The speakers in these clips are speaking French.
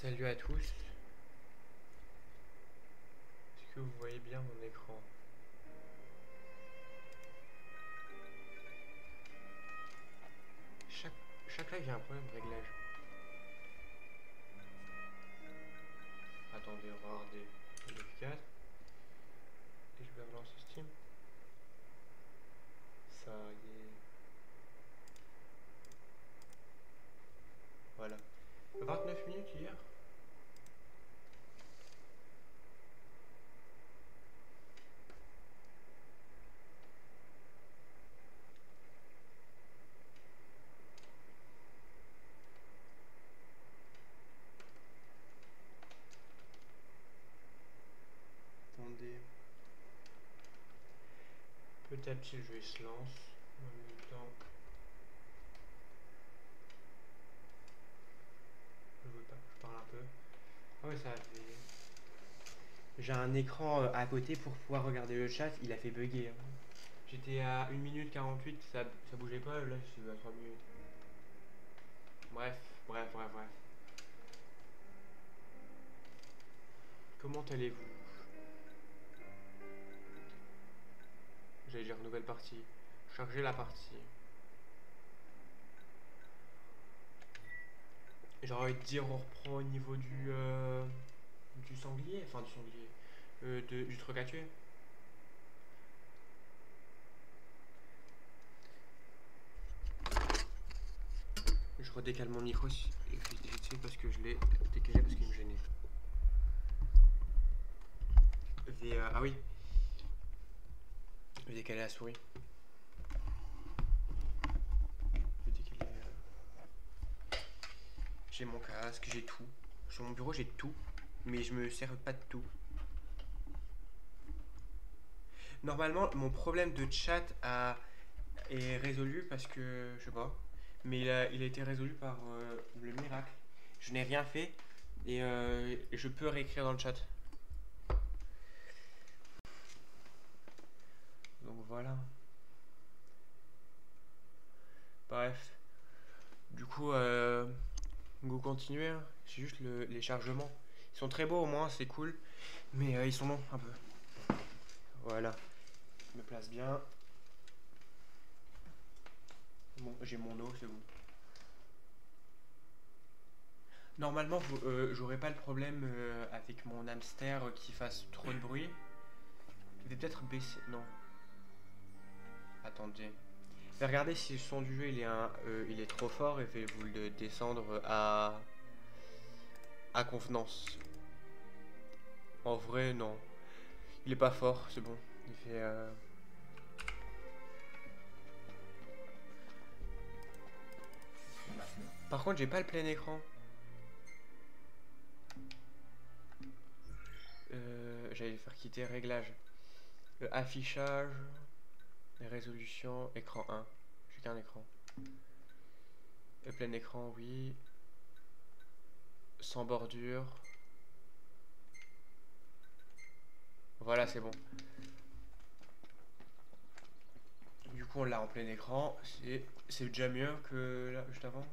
Salut à tous. Est-ce que vous voyez bien mon écran? Chaque live, il y a un problème de réglage. Attendez, on va regarder F4. Et je vais relancer Steam. Ça y est. Voilà. 29 minutes hier. Attendez. Petit à petit, le jeu se lance. En même temps. Je parle un peu. Ah ouais, ça a fait. J'ai un écran à côté pour pouvoir regarder le chat, il a fait bugger. J'étais à 1 minute 48, ça bougeait pas, là je suis à 3 minutes. Bref. Comment allez-vous? J'allais dire nouvelle partie. Charger la partie. J'ai envie de dire on reprend au niveau du sanglier, enfin du sanglier, du truc à tuer. Je redécale mon micro vite fait parce que je l'ai décalé parce qu'il me gênait. Ah oui. Je vais décaler la souris. Je vais décaler. J'ai mon casque, j'ai tout. Sur mon bureau j'ai tout, mais je me sers pas de tout. Normalement mon problème de chat est résolu parce que je sais pas. Mais il a été résolu par le miracle. Je n'ai rien fait et je peux réécrire dans le chat. Donc voilà. Bref. Du coup, go continuer. Hein. C'est juste les chargements. Ils sont très beaux au moins, c'est cool. Mais ils sont longs un peu. Voilà. Je me place bien. Bon, j'ai mon eau, c'est bon. Normalement, j'aurais pas le problème avec mon hamster qui fasse trop de bruit. Je vais peut-être baisser. Non. Attendez. Je vais regarder si le son du jeu il est trop fort et je vais vous le descendre à convenance. En vrai, non. Il est pas fort, c'est bon. Il fait. Par contre, j'ai pas le plein écran. J'allais faire quitter réglage. Affichage. Résolution. Écran 1. J'ai qu'un écran. Plein écran, oui. Sans bordure. Voilà, c'est bon. Du coup, on l'a en plein écran. C'est déjà mieux que là, juste avant.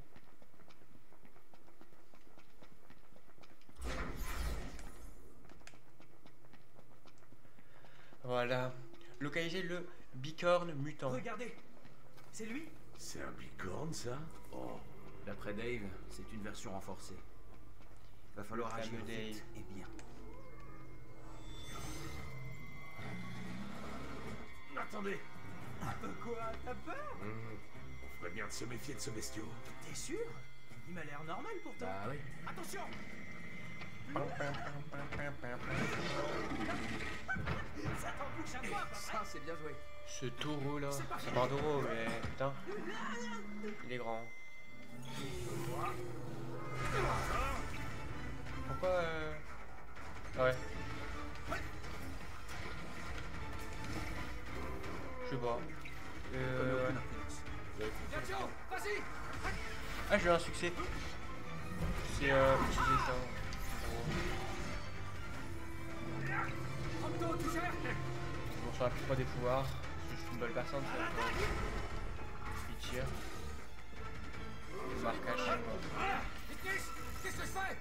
Voilà. Localiser le bicorne mutant. Regardez, c'est lui. C'est un bicorne, ça? Oh. D'après Dave, c'est une version renforcée. Va falloir agir vite et bien. Attendez. Quoi? T'as peur? On ferait bien de se méfier de ce bestiau. T'es sûr? Il m'a l'air normal pourtant. Bah oui. Attention! Ça t'embouche à toi, ça c'est bien joué. Ce taureau là, c'est pas un taureau, mais putain, il est grand. Pourquoi Ah ouais. Je sais pas. Vas-y! Ah, j'ai eu un succès. C'est utiliser ça. Octo, tu gères? Bon, sur la plupart des pouvoirs, je suis une bonne personne, ça. Il tire. Le marquage chez moi. Qu'est-ce que je fais?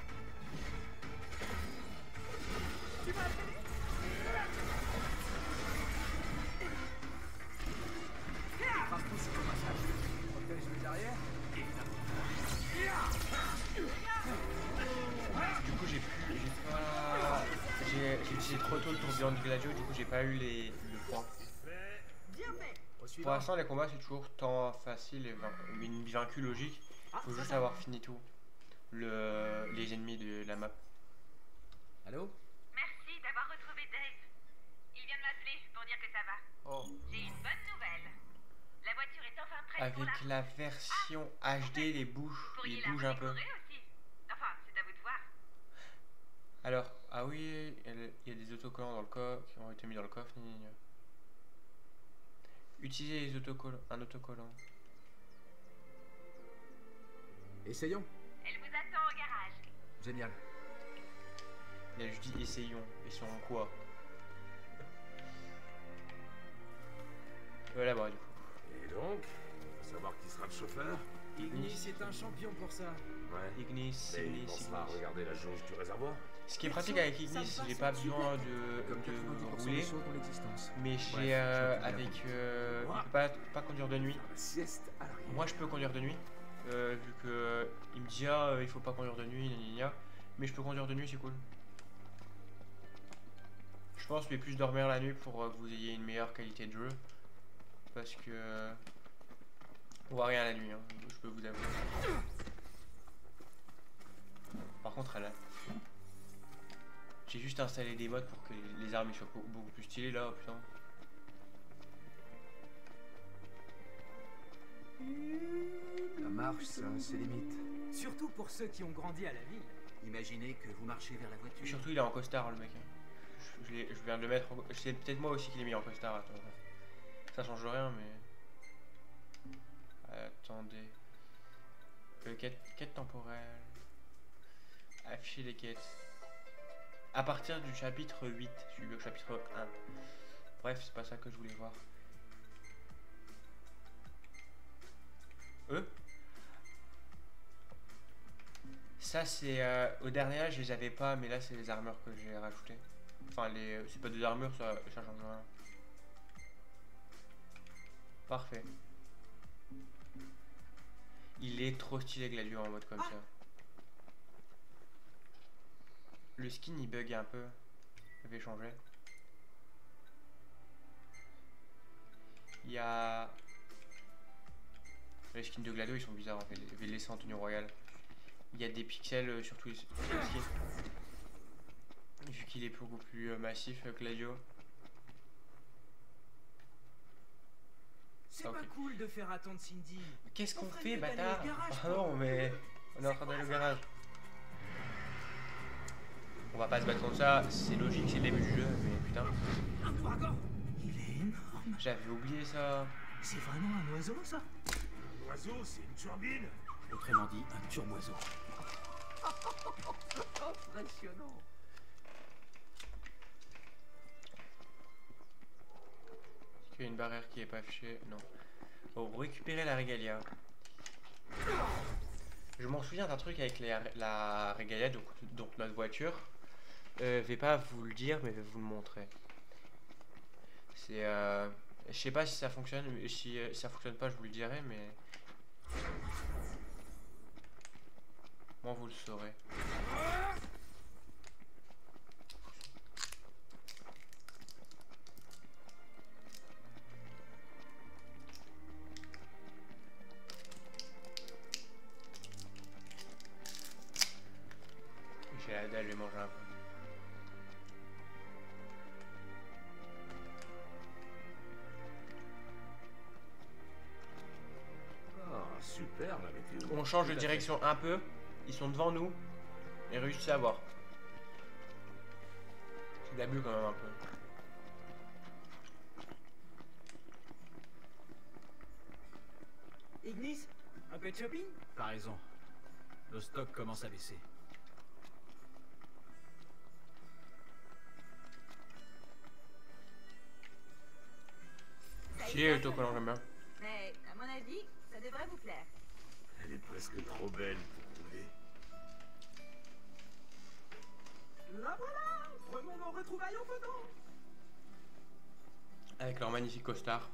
J'ai utilisé trop tôt le tourbillon du Gladio, du coup j'ai pas eu le point. Bien fait. Au Pour suivant. l'instant, les combats c'est toujours temps facile et une vaincue logique. Ah, Faut ça, juste ça. avoir fini tout. Les ennemis de la map. Allô? Merci d'avoir retrouvé Dave. Il vient de m'appeler pour dire que ça va. Oh. J'ai une bonne nouvelle. La voiture est enfin prête pour Avec la... la version HD, les bouges, Vous pourriez ils la bougent un peu. redécorer aussi. Enfin, c'est à vous de voir. Alors, ah oui, il y a des autocollants dans le coffre qui ont été mis dans le coffre. Gna, gna, gna. Utilisez les autocollants, un autocollant. Essayons. Elle vous attend au garage. Génial. Il a juste dit essayons. Essayons quoi? Voilà, bah du coup. Et donc, faut savoir qui sera le chauffeur? Ignis est un champion pour ça. Ouais. Ignis, Mais il Ignis, pensera à Ignis. regarder la jauge du réservoir. Ce qui est pratique avec Ça me Ignis, passe j'ai pas super. besoin Comme de 90% rouler. des choses dans l'existence. Mais Bref, j'ai je vais avec te il peut pas conduire de nuit. La sieste à l'arrière. Moi je peux conduire de nuit vu que il me dit ah il faut pas conduire de nuit, gna, gna, gna. Mais je peux conduire de nuit, c'est cool. Je pense que je vais plus dormir la nuit pour que vous ayez une meilleure qualité de jeu parce que on voit rien la nuit, hein, je peux vous avouer. Par contre elle a... J'ai juste installé des mods pour que les armes ils soient beaucoup plus stylées là, putain. La marche, ça a ses limites. Surtout pour ceux qui ont grandi à la ville. Imaginez que vous marchez vers la voiture. Surtout il est en costard le mec. Je viens de le mettre en... C'est peut-être moi aussi qui l'ai mis en costard, attends. Ça change rien mais... Attendez. Quête temporelle. Afficher les quêtes. À partir du chapitre 8, je suis au chapitre 1. Bref, c'est pas ça que je voulais voir. Ça c'est au dernier âge, je les avais pas, mais là c'est les armures que j'ai rajoutées. Enfin c'est pas des armures, ça change rien. Parfait. Il est trop stylé Gladio en mode comme ça. Le skin il bug un peu. Je vais changer. Il y a... Les skins de Gladio ils sont bizarres en fait. Je vais les laisser en tenue royale. Il y a des pixels sur tous les skins. Vu qu'il est beaucoup plus massif Gladio. C'est Ok. pas cool de faire attendre Cindy. Qu'est-ce qu'on On ferait fait mieux d'aller bâtard? au garage, Ah non mais... On est en train d'aller au garage. On va pas se battre contre ça, c'est logique, c'est le début du jeu, mais putain. Un ouragan. Il est énorme. J'avais oublié ça. C'est vraiment un oiseau, ça? L'oiseau, c'est une turbine. Autrement dit, un turmoiseau. Impressionnant. Est-ce qu'il y a une barrière qui est pas affichée? Non. Pour récupérer la Regalia. Je m'en souviens d'un truc avec la Regalia, donc notre voiture. Je vais pas vous le dire, mais je vais vous le montrer. C'est... Je sais pas si ça fonctionne, mais si ça fonctionne pas, je vous le dirai, mais... Moi, vous le saurez. J'ai la dalle, je vais manger un peu. Ah, super la météo. On change de Tout à direction un peu. Ils sont devant nous. Et réussissent à voir. C'est d'abus quand même un peu. Ignis, un peu de shopping? T'as raison. Le stock commence à baisser. Si, autocollant, j'aime bien. Mais à mon avis, ça devrait vous plaire. fait. Elle est presque trop belle pour rouler. La voilà. Prenons nos retrouvailles en photo. Avec leur magnifique costard.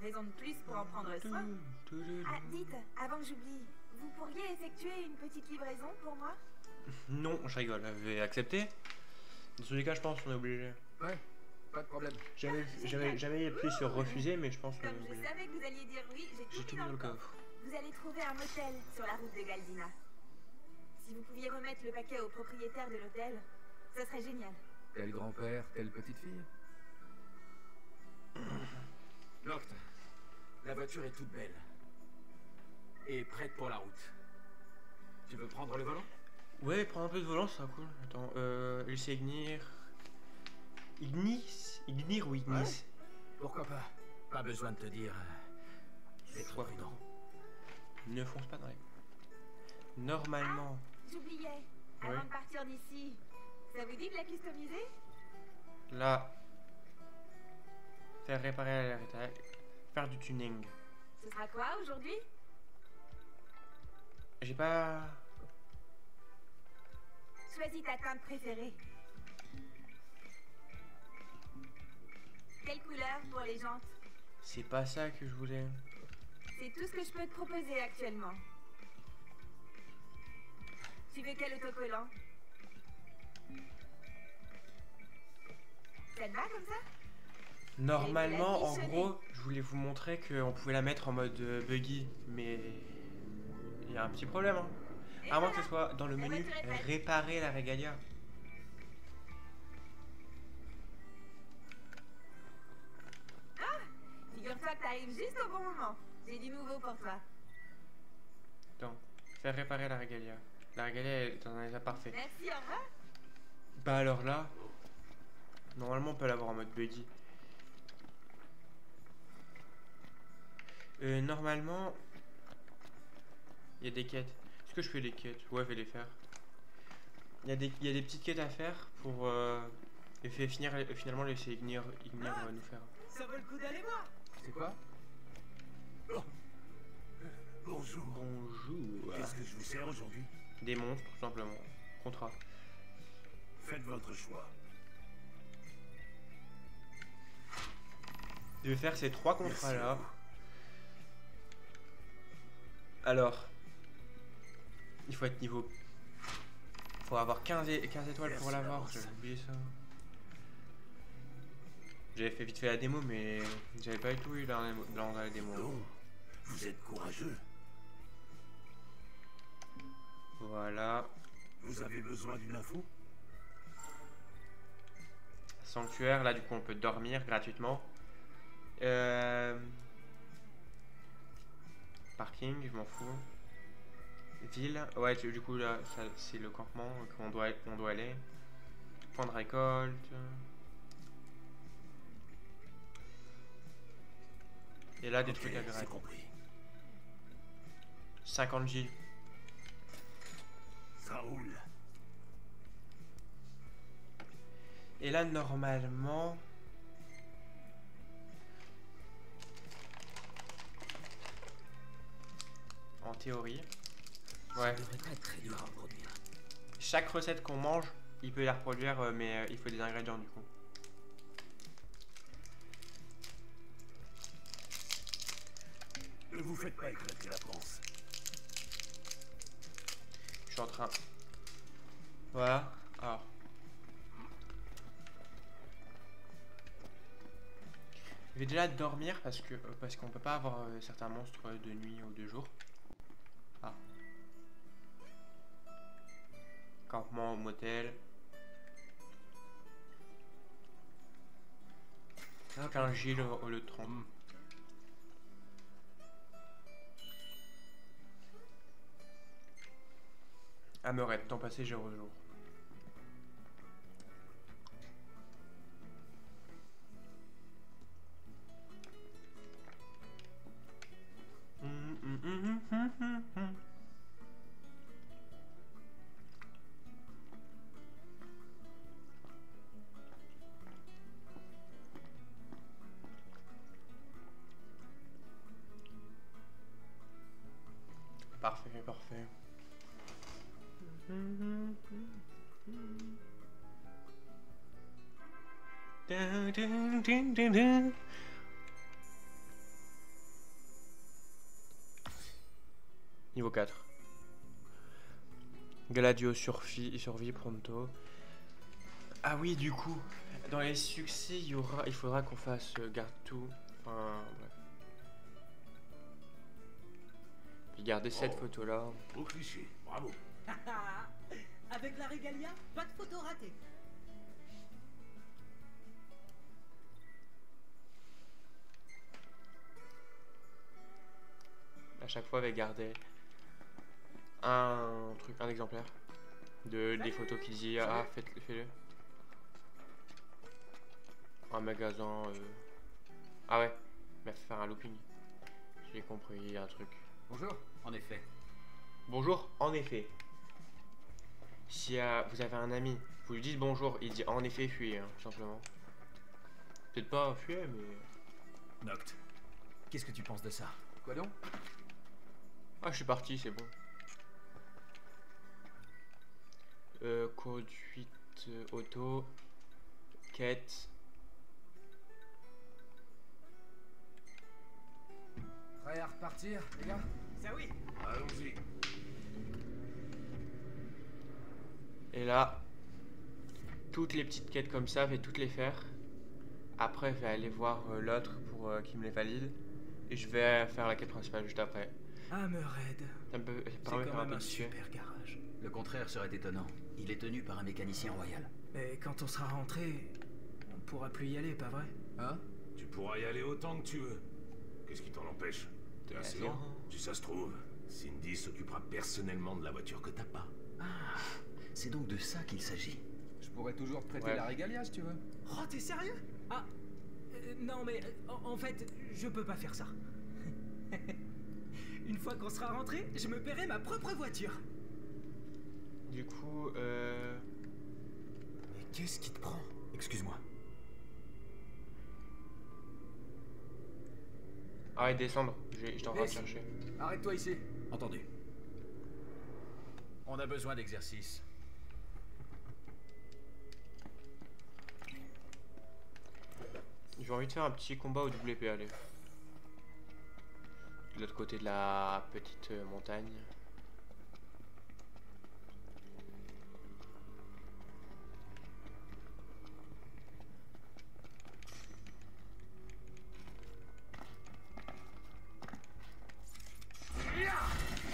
raison de plus pour en prendre soin. Ah, dites, avant que j'oublie, vous pourriez effectuer une petite livraison pour moi? Non, je rigole. Elle avait accepté. Dans tous les cas, je pense qu'on est obligé. Ouais, pas de problème. J'avais appuyé sur refuser, mais je pense qu'on est Comme je obligé. savais que vous alliez dire oui, J'ai j'ai tout tout mis mis dans le coffre. coffre. Vous allez trouver un motel sur la route de Galdina. Si vous pouviez remettre le paquet au propriétaire de l'hôtel, ça serait génial. Tel grand-père, telle petite-fille. Loct, la voiture est toute belle. Et prête pour la route. Tu veux prendre le volant? Ouais, prends un peu de volant, ça sera cool. Attends, laissez Ignir. Ignir ou Ignis? Ouais. Pourquoi pas? Pas besoin de te dire. C'est trop prudent. Ne fonce pas dans les. Normalement. J'oubliais, avant Ouais. de partir d'ici, ça vous dit de la customiser? Là. Faire réparer la rétaille. Faire du tuning. Ce sera quoi aujourd'hui? J'ai pas. Choisis ta teinte préférée. Quelle couleur pour les jantes? C'est pas ça que je voulais. C'est tout ce que je peux te proposer actuellement. Tu veux quel autocollant? Ça te va comme ça? Normalement, en bichonnée. gros, je voulais vous montrer qu'on pouvait la mettre en mode buggy, mais il y a un petit problème. Hein. Et À moins que voilà. ce soit dans le La menu voiture est prête. réparer la Regalia. Figure-toi que t'arrives juste au bon moment. J'ai du nouveau pour toi. Attends, faire réparer la Regalia. La Regalia est dans un état parfait. Merci, au revoir. Bah alors là, normalement on peut l'avoir en mode buggy. Normalement, il y a des quêtes. Est-ce que je fais des quêtes? Ouais, je vais les faire. Il y a des petites quêtes à faire pour finalement laisser Ignir nous faire. Ça vaut le coup d'aller voir. C'est quoi? Bonjour. Bonjour. Qu'est-ce que je vous sers aujourd'hui? Des monstres, tout simplement. Contrat. Faites votre choix. Je vais faire ces 3 contrats Merci à là. vous. Alors, il faut être niveau. Faut avoir 15 étoiles pour Merci l'avoir. d'avance. J'avais oublié ça. J'avais fait vite fait la démo, mais j'avais pas du tout eu dans la démo. Non, vous êtes courageux. Voilà. Vous avez besoin d'une info? Sanctuaire, là du coup on peut dormir gratuitement. Parking, je m'en fous. Ville, ouais du coup là c'est le campement qu'on doit aller. Point de récolte. Et là des Ok, trucs à c'est gratter. compris. 50 G. Ça roule. Et là normalement. En théorie. Ouais. Ça devrait pas être très dur à produire. Chaque recette qu'on mange, il peut la reproduire, mais il faut des ingrédients du coup. Ne vous faites pas éclater la panse. Je suis en train. Voilà. Alors. Je vais déjà dormir parce qu'on peut pas avoir certains monstres de nuit ou de jour. Ah. Campement au motel. Ah, 15 Gilles au lieu de 30. Ameurette, temps passé, jour au jour. Parfait, parfait. Niveau 4. Gladio survit pronto. Ah oui, du coup, dans les succès, il faudra qu'on fasse garde tout. Enfin, bref. Puis garder cette photo là. Beau cliché, bravo. Avec la régalia, pas de photo ratée. À chaque fois, avec garder un exemplaire des photos qui dit ah faites-le. Un magasin. Ah ouais, il va faire un looping. J'ai compris un truc. Bonjour, en effet. Bonjour, en effet. Si vous avez un ami, vous lui dites bonjour, il dit en effet fuyez, hein, tout simplement. Peut-être pas fuyez, mais. Noct. Qu'est-ce que tu penses de ça? Quoi donc? Ah, je suis parti, c'est bon. Conduite auto. Quête. Prêt à repartir, les gars? Ça oui. Allons-y. Et là, toutes les petites quêtes comme ça, je vais toutes les faire. Après, je vais aller voir l'autre pour qu'il me les valide. Et je vais faire la quête principale juste après. Hammerhead. Ça permet de C'est faire quand un même peu un de tuer. super garage. Le contraire serait étonnant. Il est tenu par un mécanicien royal. Mais quand on sera rentré, on pourra plus y aller, pas vrai? Hein? Tu pourras y aller autant que tu veux. Qu'est-ce qui t'en empêche? T'es assez Bien. lent. Si ça se trouve, Cindy s'occupera personnellement de la voiture que t'as pas. C'est donc de ça qu'il s'agit. Je pourrais toujours te prêter Ouais. la régalia si tu veux. Oh, t'es sérieux? Ah, non mais en fait, je peux pas faire ça. Une fois qu'on sera rentré, je me paierai ma propre voiture. Du coup, Mais qu'est-ce qui te prend? Excuse-moi. arrête de descendre, j'étais en train de Laisse. chercher. Arrête-toi ici. Entendu. On a besoin d'exercice. J'ai envie de faire un petit combat au WP, allez. De l'autre côté de la petite montagne.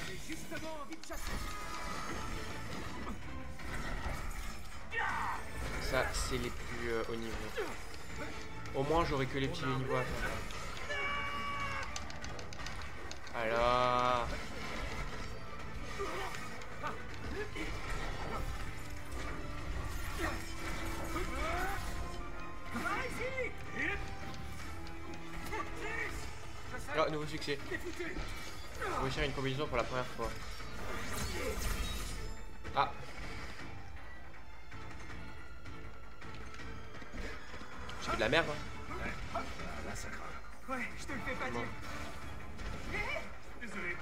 J'ai justement envie de chasser. Ça, c'est les plus hauts niveaux. Au moins, j'aurai que les petits niveaux à faire. Alors. Ah, nouveau succès. Réussir une combinaison pour la première fois. Ah. Je fais de la merde, hein. Là, ça craint. Ouais, je te le fais pas Bon. dire. Désolé.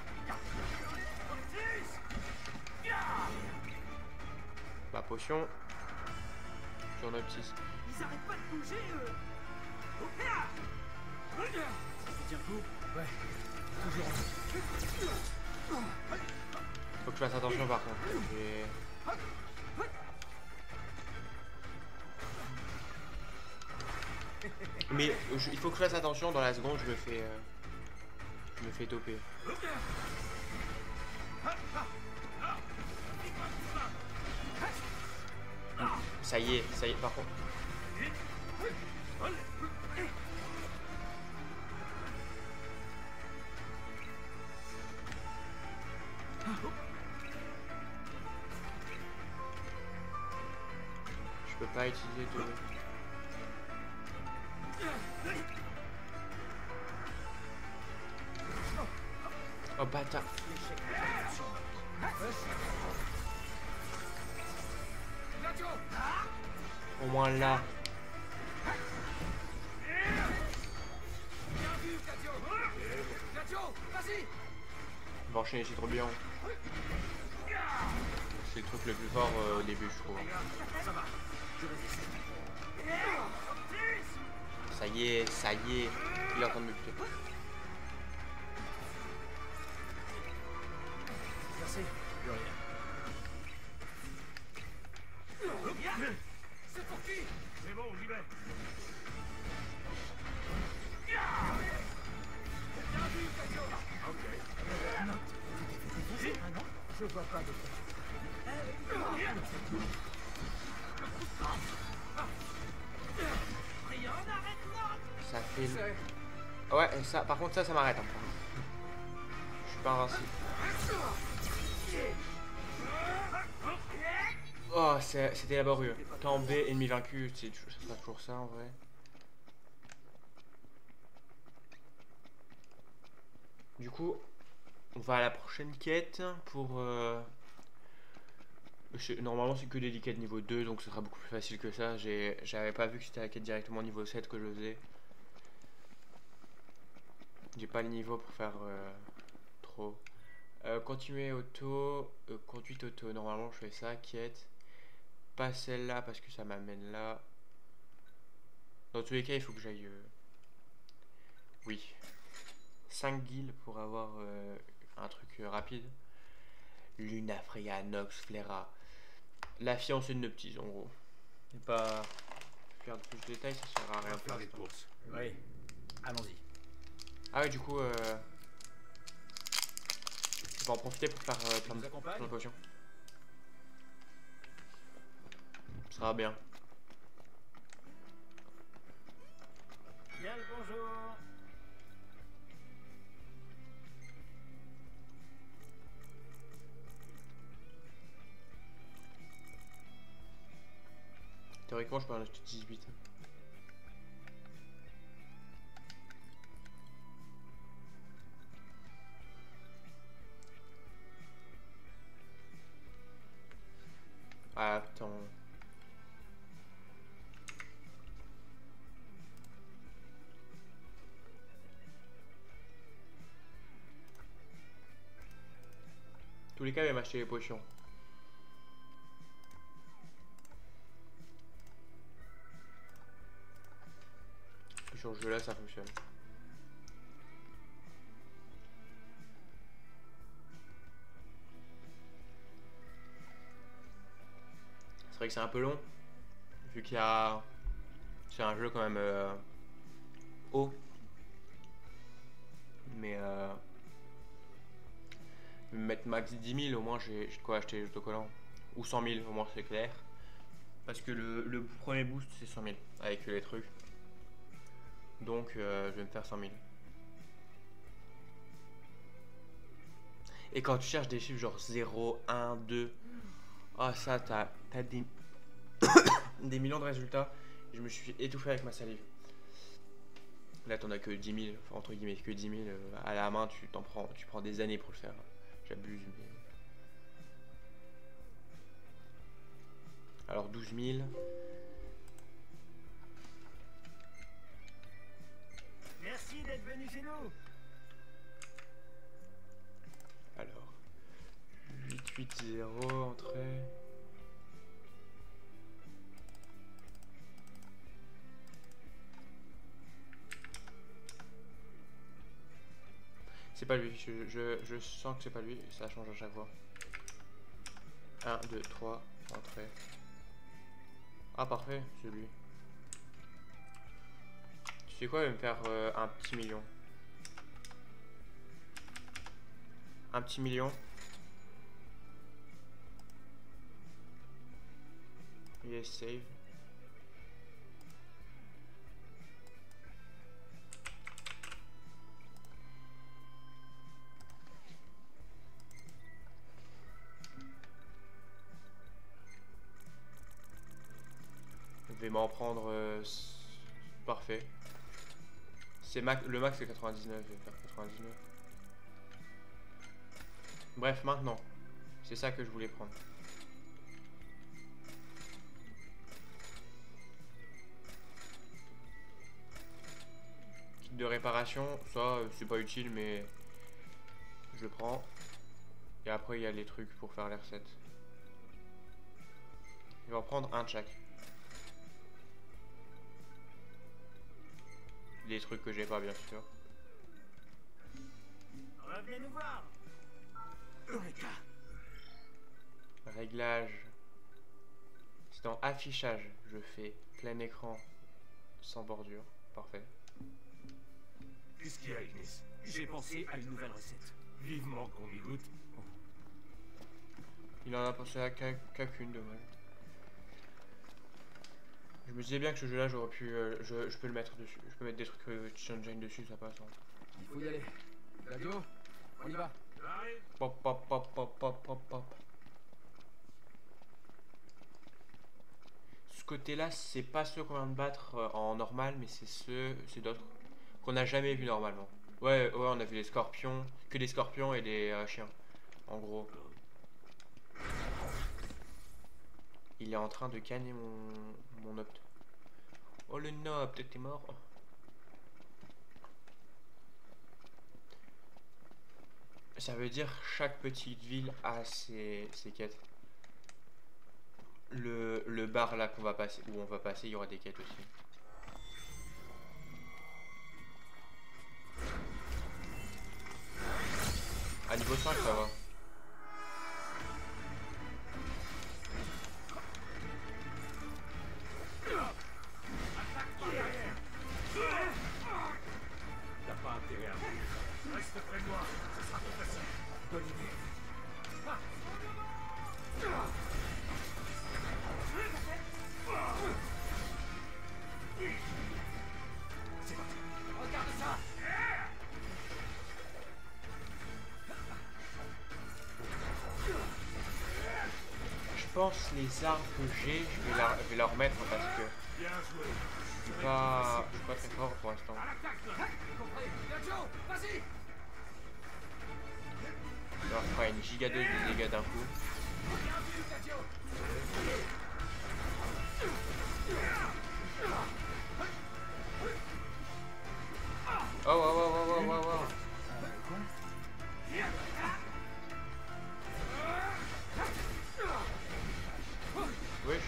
Ma potion. Sur notre 6. Ils arrêtent pas de bouger, eux. Tu tiens le coup? Ouais. Toujours en Faut que je fasse attention par contre. Mais il faut que je fasse attention dans la seconde, je me fais toper. Ça y est, par contre. Je peux pas utiliser de... Oh bâtard. Au moins là. On va enchaîner, c'est trop bien. C'est le truc le plus fort au début, je trouve. Ça y est, il est en train de me buter. avancé. Plus rien. C'est pour qui? C'est bon, j'y vais. Ok. Je vois pas de quoi. Ça fait... Ouais, ça, par contre ça m'arrête. Hein. Je suis pas invincible. Oh, c'était laborieux. Temps B, ennemi vaincu, c'est pas toujours ça en vrai. Du coup, on va à la prochaine quête pour... Normalement c'est que des quêtes niveau 2, donc ce sera beaucoup plus facile que ça. J'avais pas vu que c'était la quête directement niveau 7 que je faisais. J'ai pas le niveau pour faire trop. Continuer auto, conduite auto. Normalement je fais ça, quête. Pas celle-là parce que ça m'amène là. Dans tous les cas, il faut que j'aille... Oui. 5 guilds pour avoir un truc rapide. Luna, Freya, Nox, Flera. La fiancée de Noctis en gros. Et pas faire de plus de détails, ça sert à rien pour Faire les l'instant. courses. Oui. Allons-y. Ah ouais, du coup, je vais en profiter pour faire plein nous de accompagne potions. Ça va bien. Bien le bonjour. Théoriquement, je peux en acheter 18. Ah, attends. Tous les cas, il va m'acheter les potions. Sur ce jeu là, ça fonctionne. C'est vrai que c'est un peu long, vu qu'il y a... C'est un jeu quand même haut. Mais mettre max 10 000, au moins j'ai de quoi acheter les autocollants. Ou 100 000, au moins c'est clair. Parce que le premier boost c'est 100 000 avec les trucs. Donc je vais me faire 100 000. Et quand tu cherches des chiffres genre 0, 1, 2, ah ça t'as des, des millions de résultats. Je me suis étouffé avec ma salive. Là t'en as que 10 000, enfin, entre guillemets que 10 000 à la main, tu prends des années pour le faire. J'abuse mais... Alors 12 000. Merci d'être venu chez nous. Alors 880 entrée. C'est pas lui, je sens que c'est pas lui, ça change à chaque fois. 1, 2, 3, entrée. Ah parfait, c'est lui. Tu sais quoi, il va me faire un petit million. Un petit million. Yes, save. Je vais m'en prendre... parfait. Le max c'est 99, je vais faire 99. Bref, maintenant. C'est ça que je voulais prendre. Kit de réparation, ça c'est pas utile mais je le prends. Et après il y a les trucs pour faire les recettes. Je vais en prendre un de chaque. Des trucs que j'ai pas bien sûr. Revenez nous voir. Eureka! Réglage. C'est dans affichage. Je fais plein écran sans bordure. Parfait. Qu'est-ce qu'il y a, Ignis? J'ai pensé à une nouvelle recette. Vivement qu'on y goûte. Il en a pensé à qu'une, dommage. Je me disais bien que ce jeu-là, j'aurais pu, je peux le mettre dessus. Je peux mettre des trucs Engine dessus, ça passe. Hein. Il faut y aller. Gladio, on y va. J'arrive. Pop, pop, pop, pop, pop, pop, pop. Ce côté-là, c'est pas ceux qu'on vient de battre en normal, mais c'est d'autres qu'on n'a jamais vu normalement. Ouais, on a vu des scorpions, que des scorpions et des chiens, en gros. Il est en train de canner mon Nopt. Oh le Nopt, t'es mort. Ça veut dire chaque petite ville a ses quêtes. Le bar là où on va passer, il y aura des quêtes aussi. À niveau 5 ça va. T'as pas intérêt à mourir. Reste près de moi, ce sera plus facile. Bonne idée. C'est parti. Regarde ça. Je pense les armes que j'ai, je vais la remettre parce que Bien joué. je suis pas très fort pour l'instant. Vas-y. Je leur ferai une giga de dégâts d'un coup. Oh wow wow wow wow wow wow. Wesh.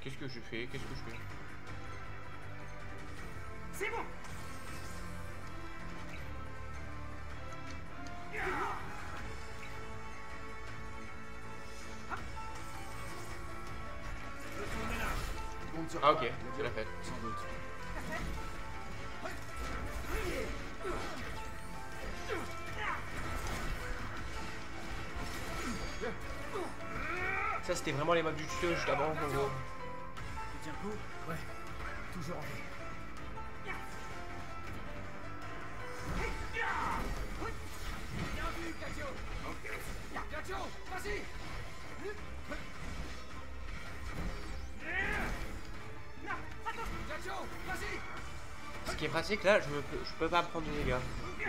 Qu'est-ce que je fais? Qu'est-ce que je fais? C'est bon. Compte sur Ah toi, ok, c'est la fête. sans doute. Ça c'était vraiment les mobs du tuto juste avant qu'on voit. Tu tiens le coup? Ouais, toujours en vie. Bien vu, Cadio. Cadio, vas-y. Cadio, vas-y. Ce qui est pratique là, je peux pas prendre de dégâts. Donc,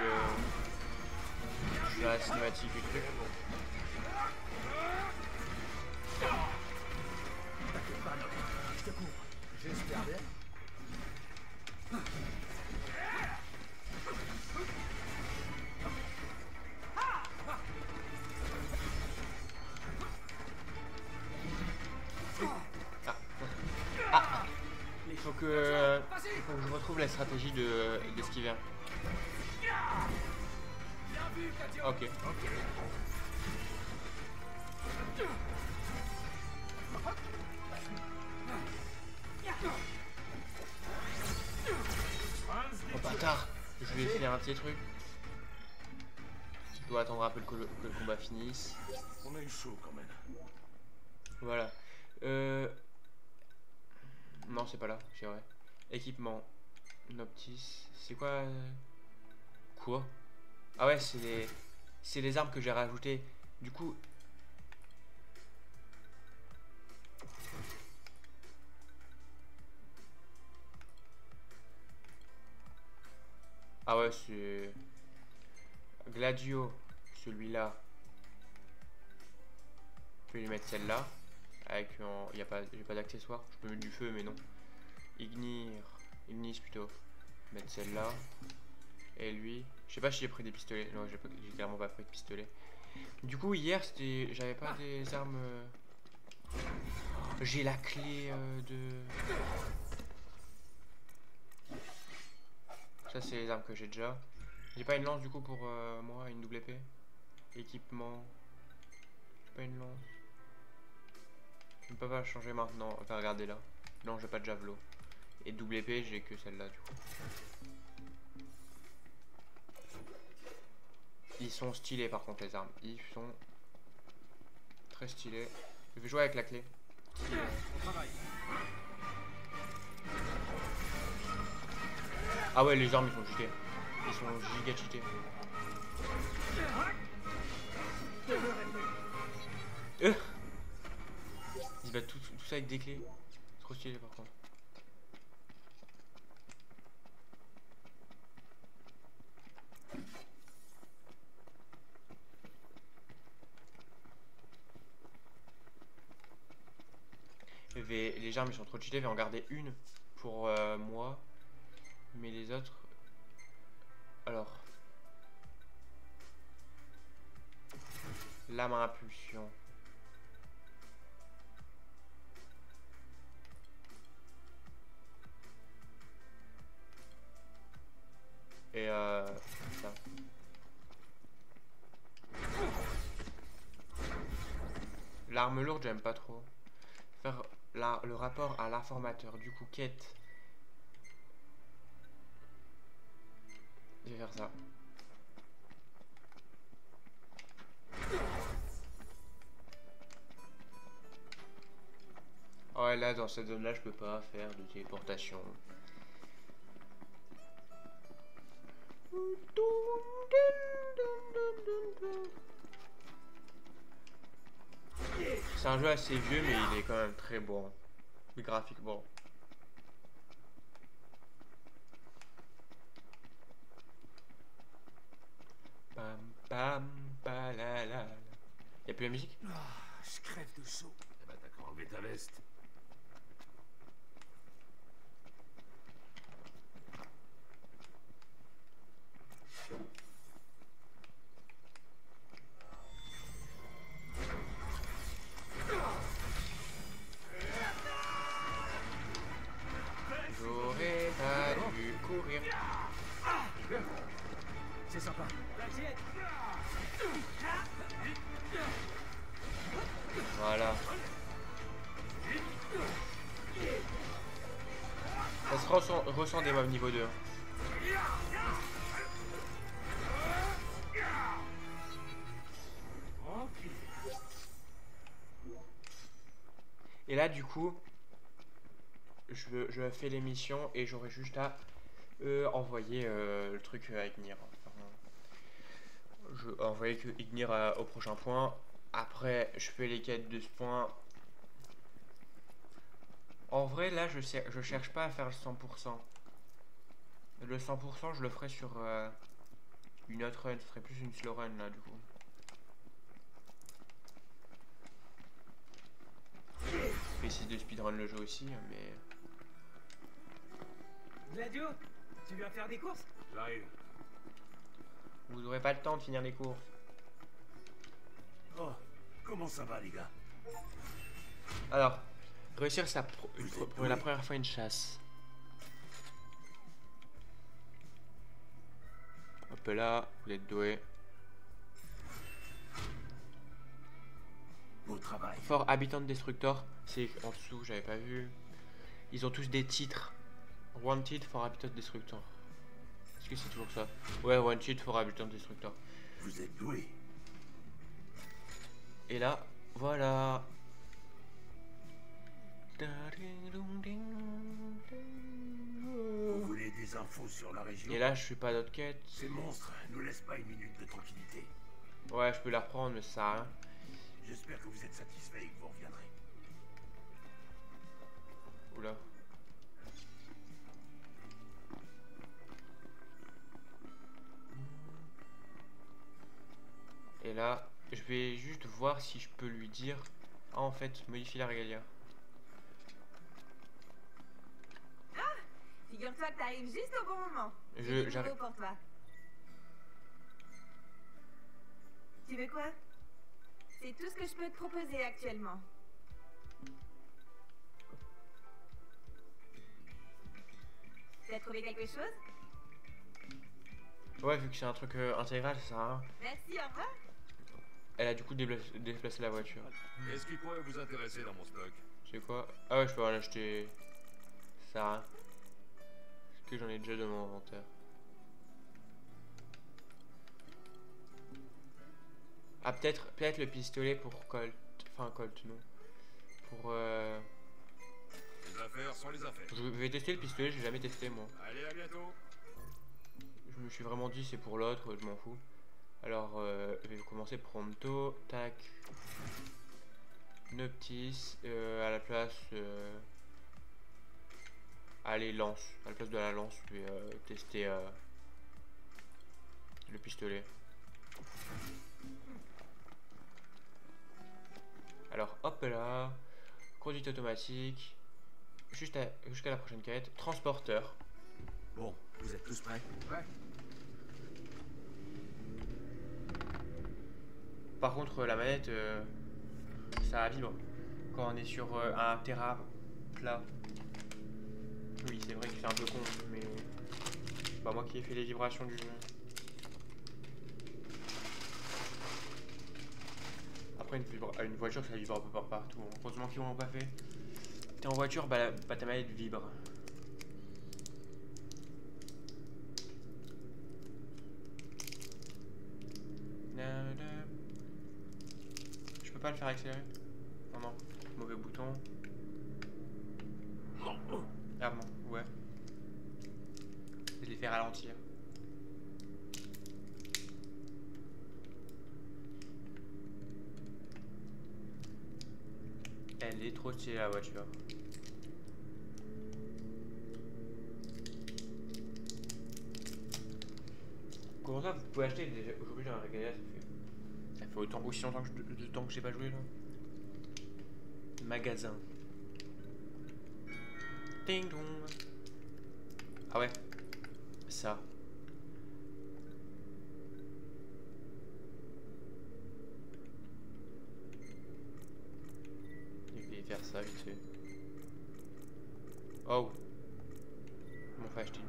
je suis à la cinématique du truc. T'inquiète pas, Noc. Je te couvre. J'espère bien. Il faut que je retrouve la stratégie d'esquiver. Bien vu, Cadio. Ok. Oh bâtard, je vais faire un petit truc. Je dois attendre un peu que le combat finisse. On a eu chaud quand même. Voilà. Non, c'est pas là, c'est vrai. Équipement. Noctis. C'est quoi Quoi? Ah ouais, c'est les armes que j'ai rajoutées. Du coup. Ah ouais, c'est Gladio, celui-là. Je vais lui mettre celle-là. Avec j'ai pas d'accessoires. Je peux mettre du feu mais non. Ignis plutôt. Mettre celle-là. Et lui. Je sais pas si j'ai pris des pistolets. Non, j'ai clairement pas pris de pistolet. Du coup hier j'avais pas des armes. J'ai la clé de... Ça c'est les armes que j'ai déjà. J'ai pas une lance du coup pour moi, une double épée. Équipement. J'ai pas une lance. Je ne peux pas la changer maintenant. Enfin regardez là. Non j'ai pas de javelot. Et double épée j'ai que celle-là du coup. Ils sont stylés par contre les armes. Ils sont très stylés. Je vais jouer avec la clé. Ah ouais les armes ils sont cheatés. Ils sont giga cheatés. Ils se battent tout ça avec des clés. C'est trop stylé par contre. Les armes ils sont trop cheatés, je vais en garder une pour moi. Mais les autres... Alors... Lame à impulsion. Et ça. L'arme lourde j'aime pas trop. Faire le rapport à l'informateur, du coup quête. Je vais faire ça. Oh ouais là dans cette zone là je peux pas faire de téléportation. C'est un jeu assez vieux mais il est quand même très bon. Graphiquement. Pam pam palala. Y'a plus la musique? Je crève de chaud. Eh ben, t'as qu'à enlever ta veste. J'aurais pas dû courir. C'est sympa. Voilà. Ça se ressent des mobs niveau 2. Et là du coup je fais l'émission et j'aurai juste à envoyer le truc à Ignir. Enfin, je envoyer que Ignir au prochain point. Après je fais les quêtes de ce point. En vrai là je cherche pas à faire le 100%. Le 100% je le ferai sur une autre run, ce serait plus une slow run là du coup. Je vais essayer de speedrun le jeu aussi mais... Gladio, tu viens faire des courses? J'arrive. Vous n'aurez pas le temps de finir les courses. Oh, comment ça va, les gars? Alors, réussir pour la première fois une chasse. Hop là, vous êtes doué. Beau travail. Fort Habitant Destructor, c'est en dessous, j'avais pas vu. Ils ont tous des titres. Wanted for Habitant Destructor. Est-ce que c'est toujours ça? Ouais, Wanted for Habitant Destructor. Vous êtes doué. Et là, voilà. Vous voulez des infos sur la région? Et là, je fais pas d'autres quêtes. Ces monstres nous laissent pas une minute de tranquillité. Ouais, je peux la reprendre, mais ça sert à rien. J'espère que vous êtes satisfait et que vous reviendrez. Oula. Et là, je vais juste voir si je peux lui dire... Ah, en fait, modifie la régalia. Figure-toi que t'arrives juste au bon moment. J'arrive. J'arrive pour toi. Tu veux quoi? C'est tout ce que je peux te proposer actuellement. T'as trouvé quelque chose? Ouais, vu que c'est un truc intégral, ça sert à rien. Merci, au revoir. Elle a du coup déplacé la voiture. Qu'est-ce qui pourrait vous intéresser dans mon stock? C'est quoi? Ah ouais, je peux en acheter. Ça sert à rien. Parce que j'en ai déjà dans mon inventaire. Ah, peut-être le pistolet pour Colt. Enfin, Colt, non. Pour Les affaires sont les affaires. Je vais tester le pistolet, j'ai jamais testé moi. Allez, à bientôt. Je me suis vraiment dit c'est pour l'autre, je m'en fous. Alors, je vais commencer pronto. Tac. Noctis. À la place. Allez, lance. À la place de la lance, je vais tester le pistolet. Alors, hop là. Conduite automatique. Jusqu'à la prochaine quête. Transporteur. Bon, vous êtes tous prêts? Ouais. Par contre, la manette, ça vibre quand on est sur un terrain plat. Oui, c'est vrai que c'est un peu con, mais bah moi qui ai fait les vibrations du jeu. Après, une voiture, ça vibre un peu partout. Heureusement qu'ils l'ont pas fait. T'es en voiture, bah ta manette vibre. Je peux pas le faire accélérer? Non, non, mauvais bouton. Ah bon, ouais. Je l'ai fait ralentir. Elle est trop stylée la voiture. Comment ça vous pouvez acheter déjà aujourd'hui dans la Regalia, ça fait autant aussi longtemps que de temps que j'ai pas joué là. Magasin. Ding dong. Ah ouais. Ça. Je vais faire ça vite fait. Oh. M'ont fait acheter une.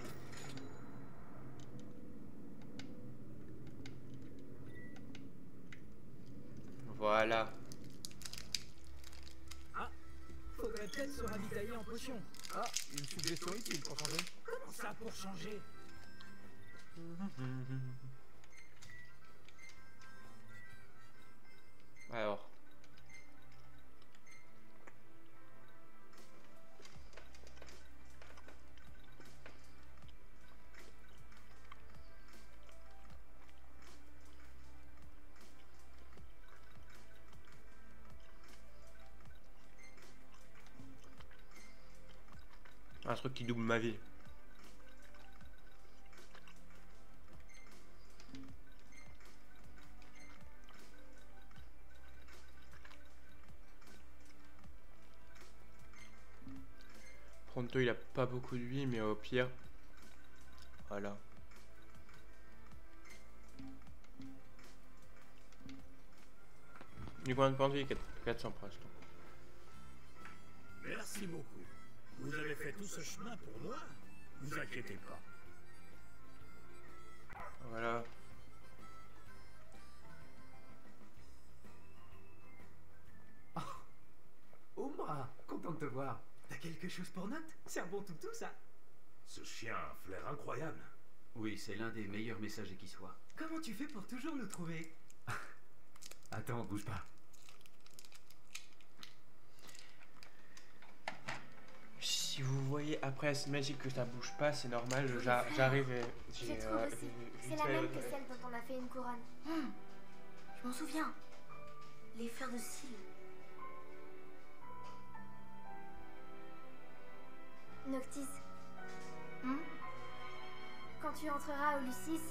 Voilà. Ah, faudrait peut-être se ravitailler en potion. Ah, une suggestion utile pour changer. Comment ça pour changer? Alors. Un truc qui double ma vie. Pronto, il a pas beaucoup de vie, mais au pire, voilà. Du combien de points de vie? 400 presque. Merci beaucoup. Vous avez fait tout ce chemin pour moi? Vous inquiétez pas. Voilà. Omra, content de te voir. T'as quelque chose pour Note? C'est un bon toutou, ça. Ce chien a un flair incroyable. Oui, c'est l'un des meilleurs messagers qui soit. Comment tu fais pour toujours nous trouver? Attends, bouge pas. Si vous voyez après la cinématique que ça bouge pas, c'est normal, Oui, j'arrive et Je trouve aussi. C'est la même que celle dont on a fait une couronne. Je m'en souviens. Les fleurs de cils. Noctis. Quand tu entreras au Lucis,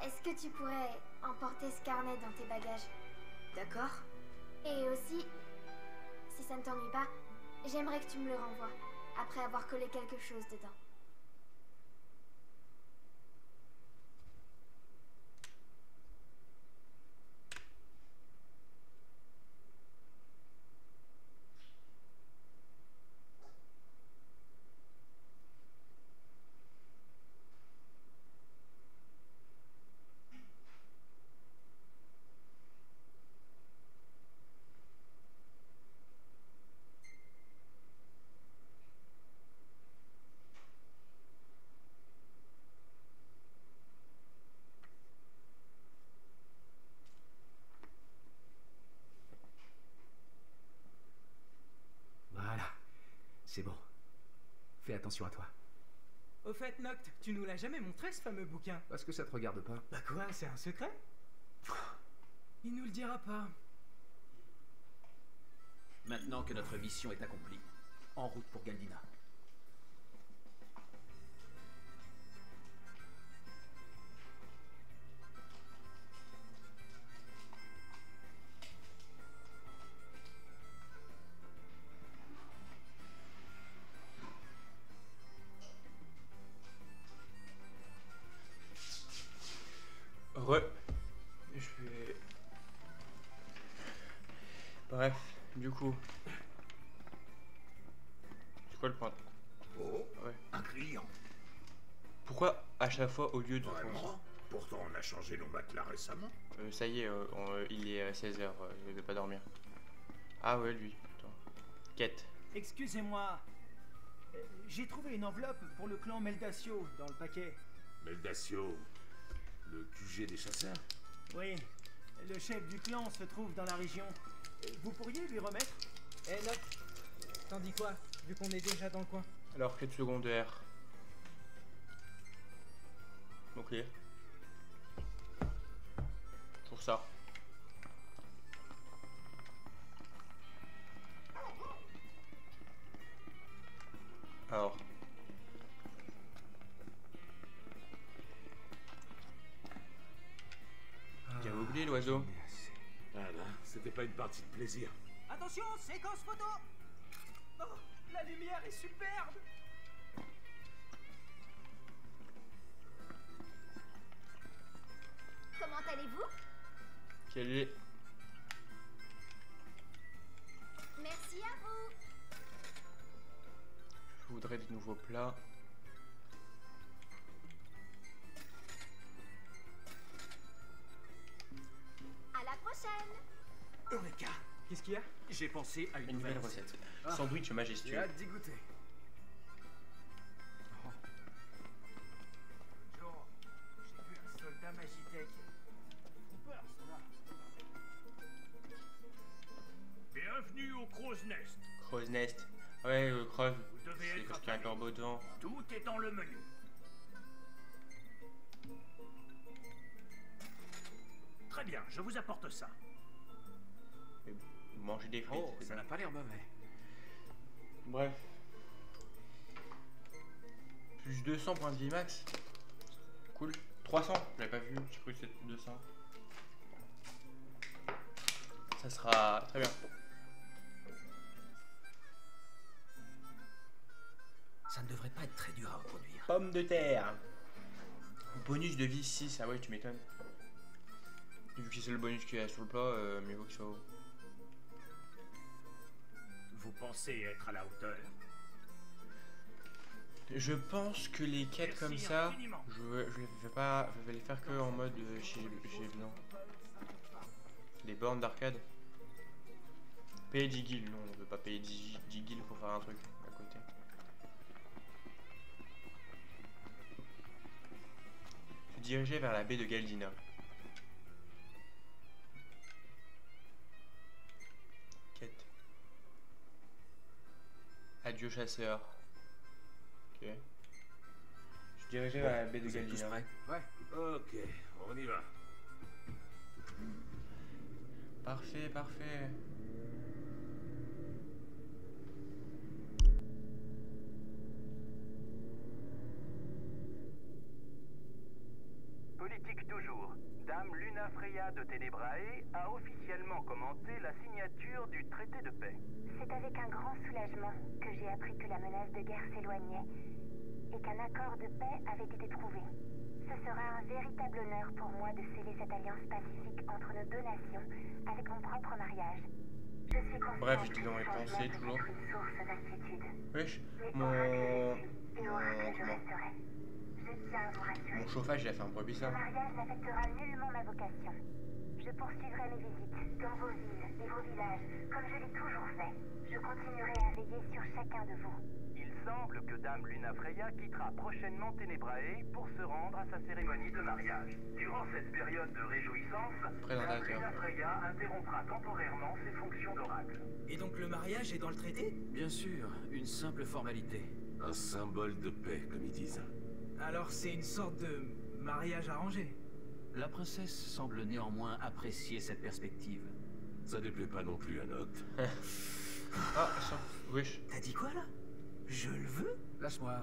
est-ce que tu pourrais emporter ce carnet dans tes bagages? D'accord. Et aussi, si ça ne t'ennuie pas, j'aimerais que tu me le renvoies, après avoir collé quelque chose dedans. C'est bon. Fais attention à toi. Au fait, Noct, tu nous l'as jamais montré ce fameux bouquin? Parce que ça te regarde pas. Bah quoi, c'est un secret? Il nous le dira pas. Maintenant que notre mission est accomplie, en route pour Galdina. Je vais... Bref, du coup... C'est quoi le point? Oh, Ouais. un client. Pourquoi à chaque fois au lieu de... Vraiment? Pourtant, on a changé nos matelas récemment. Ça y est, il est 16h, je vais pas dormir. Ah ouais, lui, putain. Quête. Excusez-moi. J'ai trouvé une enveloppe pour le clan Meldacio dans le paquet. Meldacio, le QG des chasseurs. Oui, le chef du clan se trouve dans la région. Vous pourriez lui remettre? Eh, Noct, t'en dis quoi, vu qu'on est déjà dans le coin? Alors, quête secondaire. Ok. Pour ça. Alors. J'ai oublié l'oiseau. Ah là, c'était pas une partie de plaisir. Attention, séquence photo! Oh, la lumière est superbe! Comment allez-vous? Quel est... Merci à vous. Je voudrais de nouveaux plats. À la prochaine. Eureka! Qu'est-ce qu'il y a? J'ai pensé à Une une nouvelle recette. Sandwich J'ai majestueux. hâte d'y goûter. Bonjour, j'ai vu un soldat Magitech. Trop peur, ça va. Bienvenue au Crow's Nest. Crow's Nest. Ouais, creve. Vous devez C'est être parce qu'il y a un corbeau devant. Tout est dans le menu. Très bien, je vous apporte ça. Mais manger des frites. Oh, c'est ça bien. n'a pas l'air mauvais. Bref. Plus 200 points de vie max. Cool. 300, je l'avais pas vu, j'ai cru que c'était 200. Ça sera très bien. Ça ne devrait pas être très dur à reproduire. Pomme de terre. Bonus de vie 6, ah ouais, tu m'étonnes. Vu que c'est le bonus qu'il y a sur le plat, mieux vaut qu'il soit haut. Vous pensez être à la hauteur? Je pense que les quêtes Merci comme ça, infiniment. je vais les faire que en mode chez blanc. Les bornes d'arcade. Payer 10 guilds, non, on veut pas payer 10 guilds pour faire un truc à côté. Se diriger vers la baie de Galdina. Quête. Adieu chasseur. Ok. Je dirigeais vers la baie de Vous êtes tous Galdina. prêts? Ouais. Ok, on y va. Parfait, parfait. Politique toujours. Dame Luna Freya de Tenebrae a officiellement commenté la signature du traité de paix. C'est avec un grand soulagement que j'ai appris que la menace de guerre s'éloignait et qu'un accord de paix avait été trouvé. Ce sera un véritable honneur pour moi de sceller cette alliance pacifique entre nos deux nations avec mon propre mariage. Je suis consciente Bref, je te que dans les ce changement pensées, peut toujours. être une source d'inquiétude. Wesh, Mais oracle et oracle je comment resterai. Je tiens à vous rassurer. mon chauffage il a fait un bruit Ce bizarre. mariage n'affectera nullement ma vocation. Je poursuivrai mes visites dans vos villes et vos villages, comme je l'ai toujours fait. Je continuerai à veiller sur chacun de vous. Il semble que Dame Lunafreya quittera prochainement Ténébrae pour se rendre à sa cérémonie de mariage. Durant cette période de réjouissance, Dame Présentateur. Lunafreya interrompra temporairement ses fonctions d'oracle. Et donc le mariage est dans le traité? Bien sûr, une simple formalité. Un symbole de paix, comme ils disent. Alors c'est une sorte de mariage arrangé. La princesse semble néanmoins apprécier cette perspective. Ça déplaît pas non plus à Noct. Ah, ça. Wesh. T'as dit quoi là? Je le veux? Lâche-moi.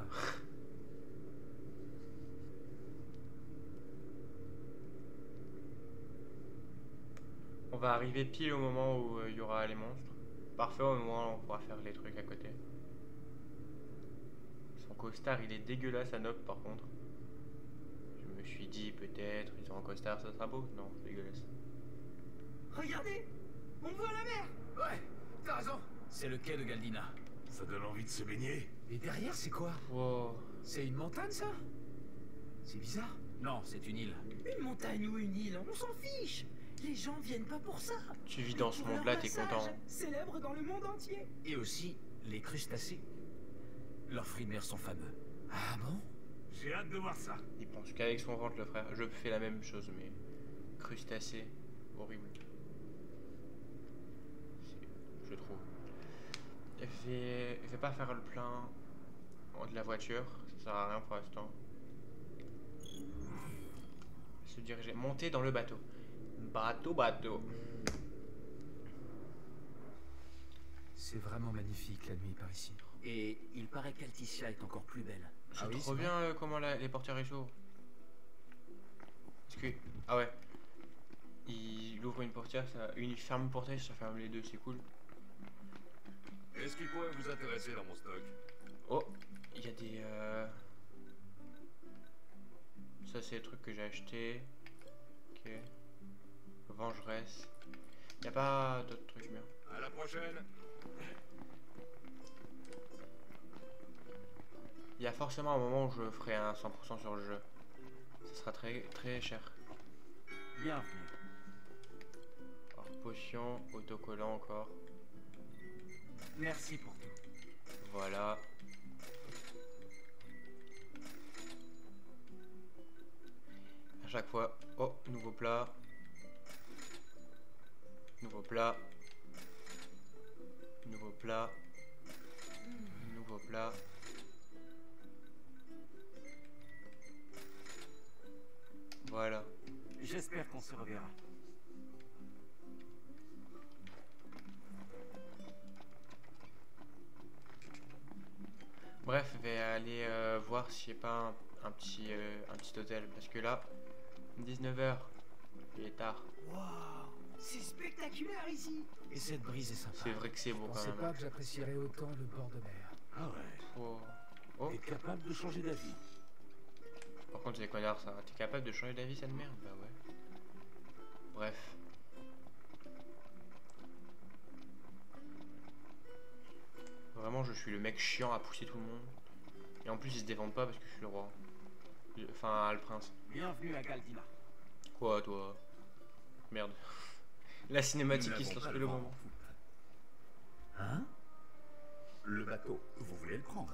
On va arriver pile au moment où il y aura les monstres. Parfait, au moment où on pourra faire les trucs à côté. Son costard, il est dégueulasse à Nob par contre. Je me suis dit peut-être, ils ont un costard, ça sera beau. Non, c'est dégueulasse. Regardez! On voit la mer! Ouais, t'as raison. C'est le quai de Galdina. Ça donne envie de se baigner. Et derrière, c'est quoi? Wow. C'est une montagne, ça? C'est bizarre. Non, c'est une île. Une montagne ou une île, on s'en fiche! Les gens viennent pas pour ça! Tu vis dans ce Pour leur monde-là, t'es passage, content. Célèbre dans le monde entier! Et aussi les crustacés. Leurs fruits de mer sont fameux. Ah bon? J'ai hâte de voir ça. Il pense qu'avec son ventre, le frère. Je fais la même chose, mais crustacé, horrible. Je trouve. Je vais pas faire le plein de la voiture, ça sert à rien pour l'instant. Se diriger, monter dans le bateau. Bateau. C'est vraiment magnifique la nuit par ici. Et il paraît qu'Alticia est encore plus belle. C'est Ah oui, trop c'est bien comment les portières est chaud. Est-ce que... Ah ouais. Il ouvre une portière, il ferme une portière, ça ferme les deux, c'est cool. Est-ce qu'il pourrait vous intéresser dans mon stock? Oh, il y a des... Ça c'est les trucs que j'ai acheté. Ok. Vengeresse. Il n'y a pas d'autres trucs bien. À la prochaine. Il y a forcément un moment où je ferai un 100% sur le jeu. Ce sera très très cher. Bienvenue. Alors, potion, autocollant encore. Merci pour tout. Voilà. À chaque fois. Oh, nouveau plat. Nouveau plat. Nouveau plat. Nouveau plat. Voilà. J'espère qu'on se reverra. Bref, je vais aller voir s'il n'y a pas un petit hôtel. Parce que là, 19h, il est tard. Waouh! C'est spectaculaire ici! Et cette brise est sympa. C'est vrai que c'est Je beau quand pensais même. pas que j'apprécierais autant le bord de mer. Ah ouais. Oh. Oh. T'es capable de changer d'avis. Par contre, c'est connard ça. T'es capable de changer d'avis, cette merde? Bah ouais. Bref. Vraiment, je suis le mec chiant à pousser tout le monde. Et en plus, ils se défendent pas parce que je suis le roi. Enfin, le prince. Bienvenue à Galdina. Quoi, toi? Merde. La cinématique qui se lance le moment. Hein? Le bateau, vous voulez le prendre?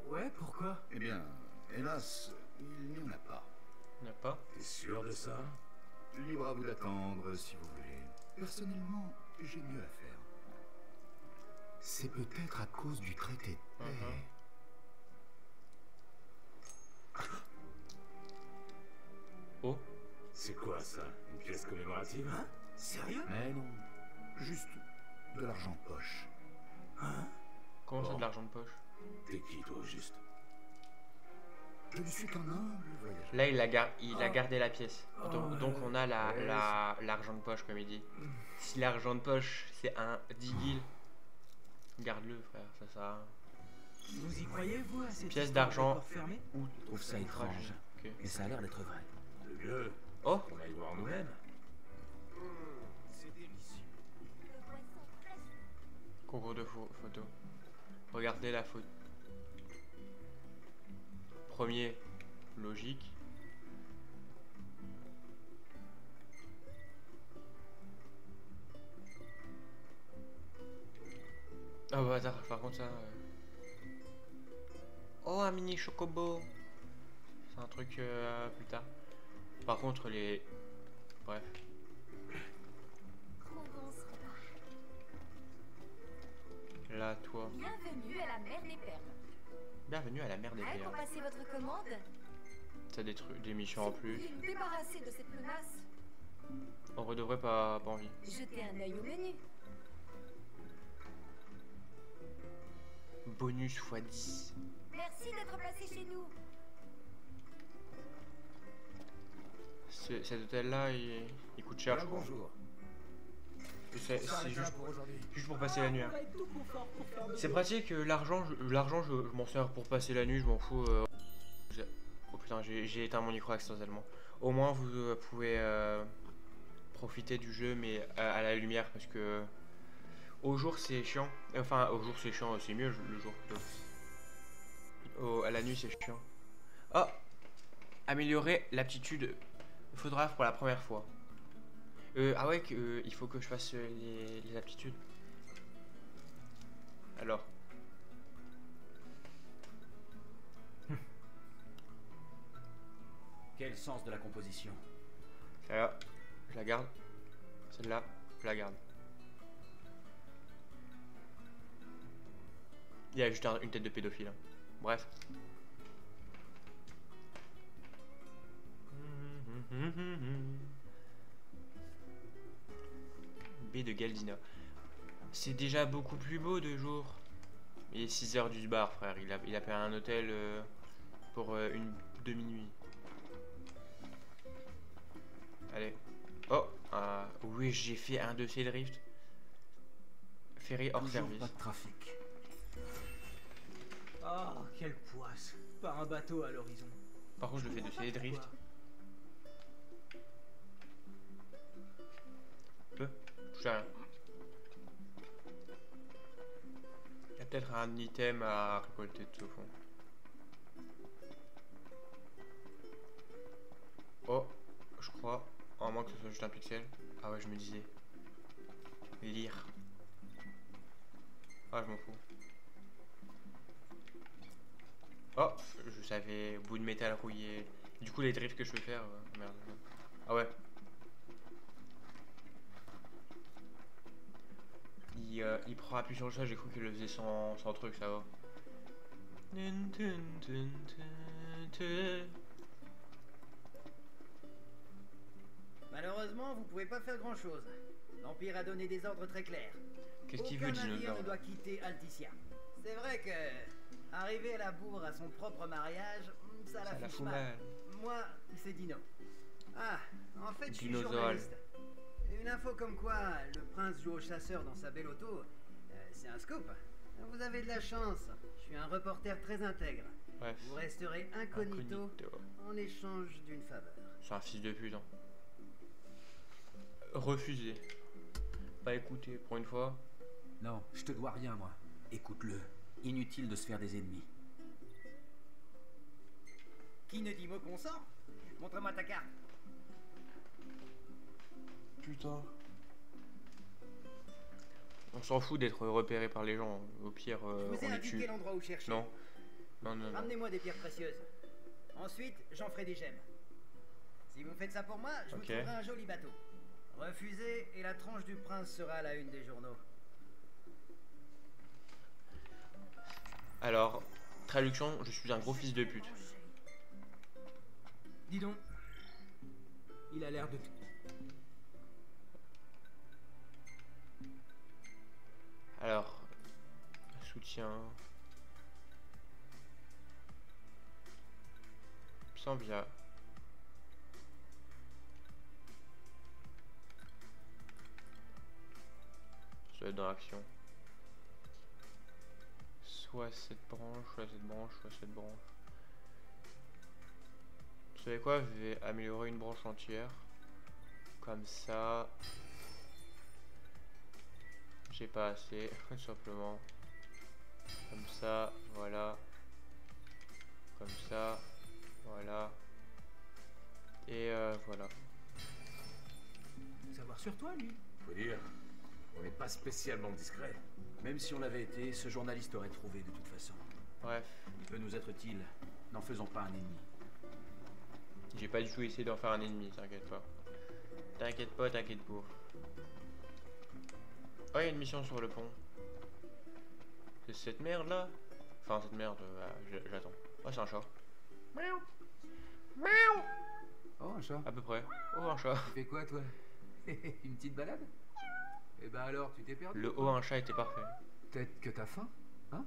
Ouais, pourquoi? Eh bien, hélas, il n'y en a pas. Il n'y a pas? T'es sûr de ça? Libre à vous d'attendre si vous voulez. Personnellement, j'ai mieux à faire. C'est peut-être à cause du traité de paix. Oh. C'est quoi ça? Une pièce commémorative? Hein? Sérieux? Mais non, juste de l'argent de poche. Hein? Comment ça, Bon. de l'argent de poche? T'es qui, toi, au juste? Je ne suis qu'un humble voyageur. Là, il a gardé la pièce. Donc on a l'argent de poche, comme il dit. Si l'argent de poche, c'est un 10 000, garde-le, frère, ça sert à rien. Vous y croyez, vous, à cette Pièce histoire de d'argent. port fermé? Je trouve ça étrange. Ok. Et ça a l'air d'être vrai. Le mieux, Oh, qu'on aille voir nous-mêmes. C'est délicieux. concours de photo. Regardez la photo. Premier, logique. Ah bah attends, par contre ça... Oh, un mini chocobo. C'est un truc plus tard. Par contre, les... Bref. Là, toi. Bienvenue à la mer des perles. Bienvenue à la mer des Prêt pour perles. passer votre commande? T'as des trucs, des missions en plus. Vous me débarrasser de cette menace. On redevrait pas envie. Jetez un œil au menu. Bonus x 10. Merci d'être placé chez nous. Cet hôtel-là, il coûte cher, je crois. Bonjour. C'est juste pour passer la nuit. Hein. C'est pratique, l'argent, je m'en sers pour passer la nuit, je m'en fous. Oh putain, j'ai éteint mon micro accidentellement. Au moins, vous pouvez profiter du jeu, mais à la lumière, parce que au jour c'est chiant. Enfin, au jour c'est chiant, c'est mieux le jour plutôt. À la nuit c'est chiant. Oh, améliorer l'aptitude photographe pour la première fois. Ah ouais, il faut que je fasse les aptitudes. Alors. Quel sens de la composition? Celle-là, je la garde. Celle-là, je la garde. Il y a juste une tête de pédophile. Hein. Bref. B de Galdina. C'est déjà beaucoup plus beau de jour. Il est 6h du bar, frère. Il a payé un hôtel pour une demi-nuit. Allez. Oh, oui, j'ai fait un dossier de drift. Ferry hors service. Pas de trafic. Oh, quelle poisse. Pas un bateau à l'horizon. Par contre, je le fais dossier de drift. Je sais rien. Il y a peut-être un item à récolter tout au fond. Oh, je crois. En moins que ce soit juste un pixel. Ah ouais, je me disais. Lire. Ah, je m'en fous. Oh, je savais. Bout de métal rouillé. Du coup, les drifts que je peux faire. Merde. Ah ouais. Il prend appui sur le chat, j'ai cru qu'il le faisait sans truc, ça va. Malheureusement, vous pouvez pas faire grand chose. L'Empire a donné des ordres très clairs. Qu'est-ce qu'il veut, Aucun navire Dinosaure ne doit quitter Alticia. C'est vrai que arriver à la bourre à son propre mariage, ça la fiche mal. Moi, c'est Dino. Ah, en fait, je suis journaliste. Une info comme quoi le prince joue au chasseur dans sa belle auto, c'est un scoop. Vous avez de la chance. Je suis un reporter très intègre. Bref. Vous resterez incognito en échange d'une faveur. C'est un fils de pute. Hein. Refusé. Pas écouté pour une fois. Non, je te dois rien, moi. Écoute-le. Inutile de se faire des ennemis. Qui ne dit mot consent? Montre-moi ta carte. Putain. On s'en fout d'être repéré par les gens. Au pire, je vous ai on les indiqué tue. l'endroit où chercher. Non. Non. Ramenez-moi des pierres précieuses. Ensuite, j'en ferai des gemmes. Si vous faites ça pour moi, je vous trouverai un joli bateau. Refusez et la tranche du prince sera à la une des journaux. Alors, traduction, je suis un gros fils de pute. Dis donc. Il a l'air de... Alors, soutien. Sans bien. Ça doit être dans l'action. Soit cette branche, soit cette branche, soit cette branche. Vous savez quoi? Je vais améliorer une branche entière. Comme ça. J'ai pas assez, tout simplement. Comme ça, voilà. Comme ça, voilà. Et voilà. Savoir sur toi, lui. Faut dire, on n'est pas spécialement discret. Même si on l'avait été, ce journaliste aurait trouvé de toute façon. Bref. Il peut nous être utile. N'en faisons pas un ennemi. J'ai pas du tout essayé d'en faire un ennemi, t'inquiète pas. T'inquiète pas, t'inquiète pas. Oh, il y a une mission sur le pont. C'est cette merde là. Enfin, cette merde, j'attends. Oh, c'est un chat. Miaou. Miaou. Oh, un chat. À peu près. Oh, un chat. Tu fais quoi, toi? Une petite balade? Eh ben alors, tu t'es perdu? Le haut, un chat était parfait. Peut-être que t'as faim? Hein?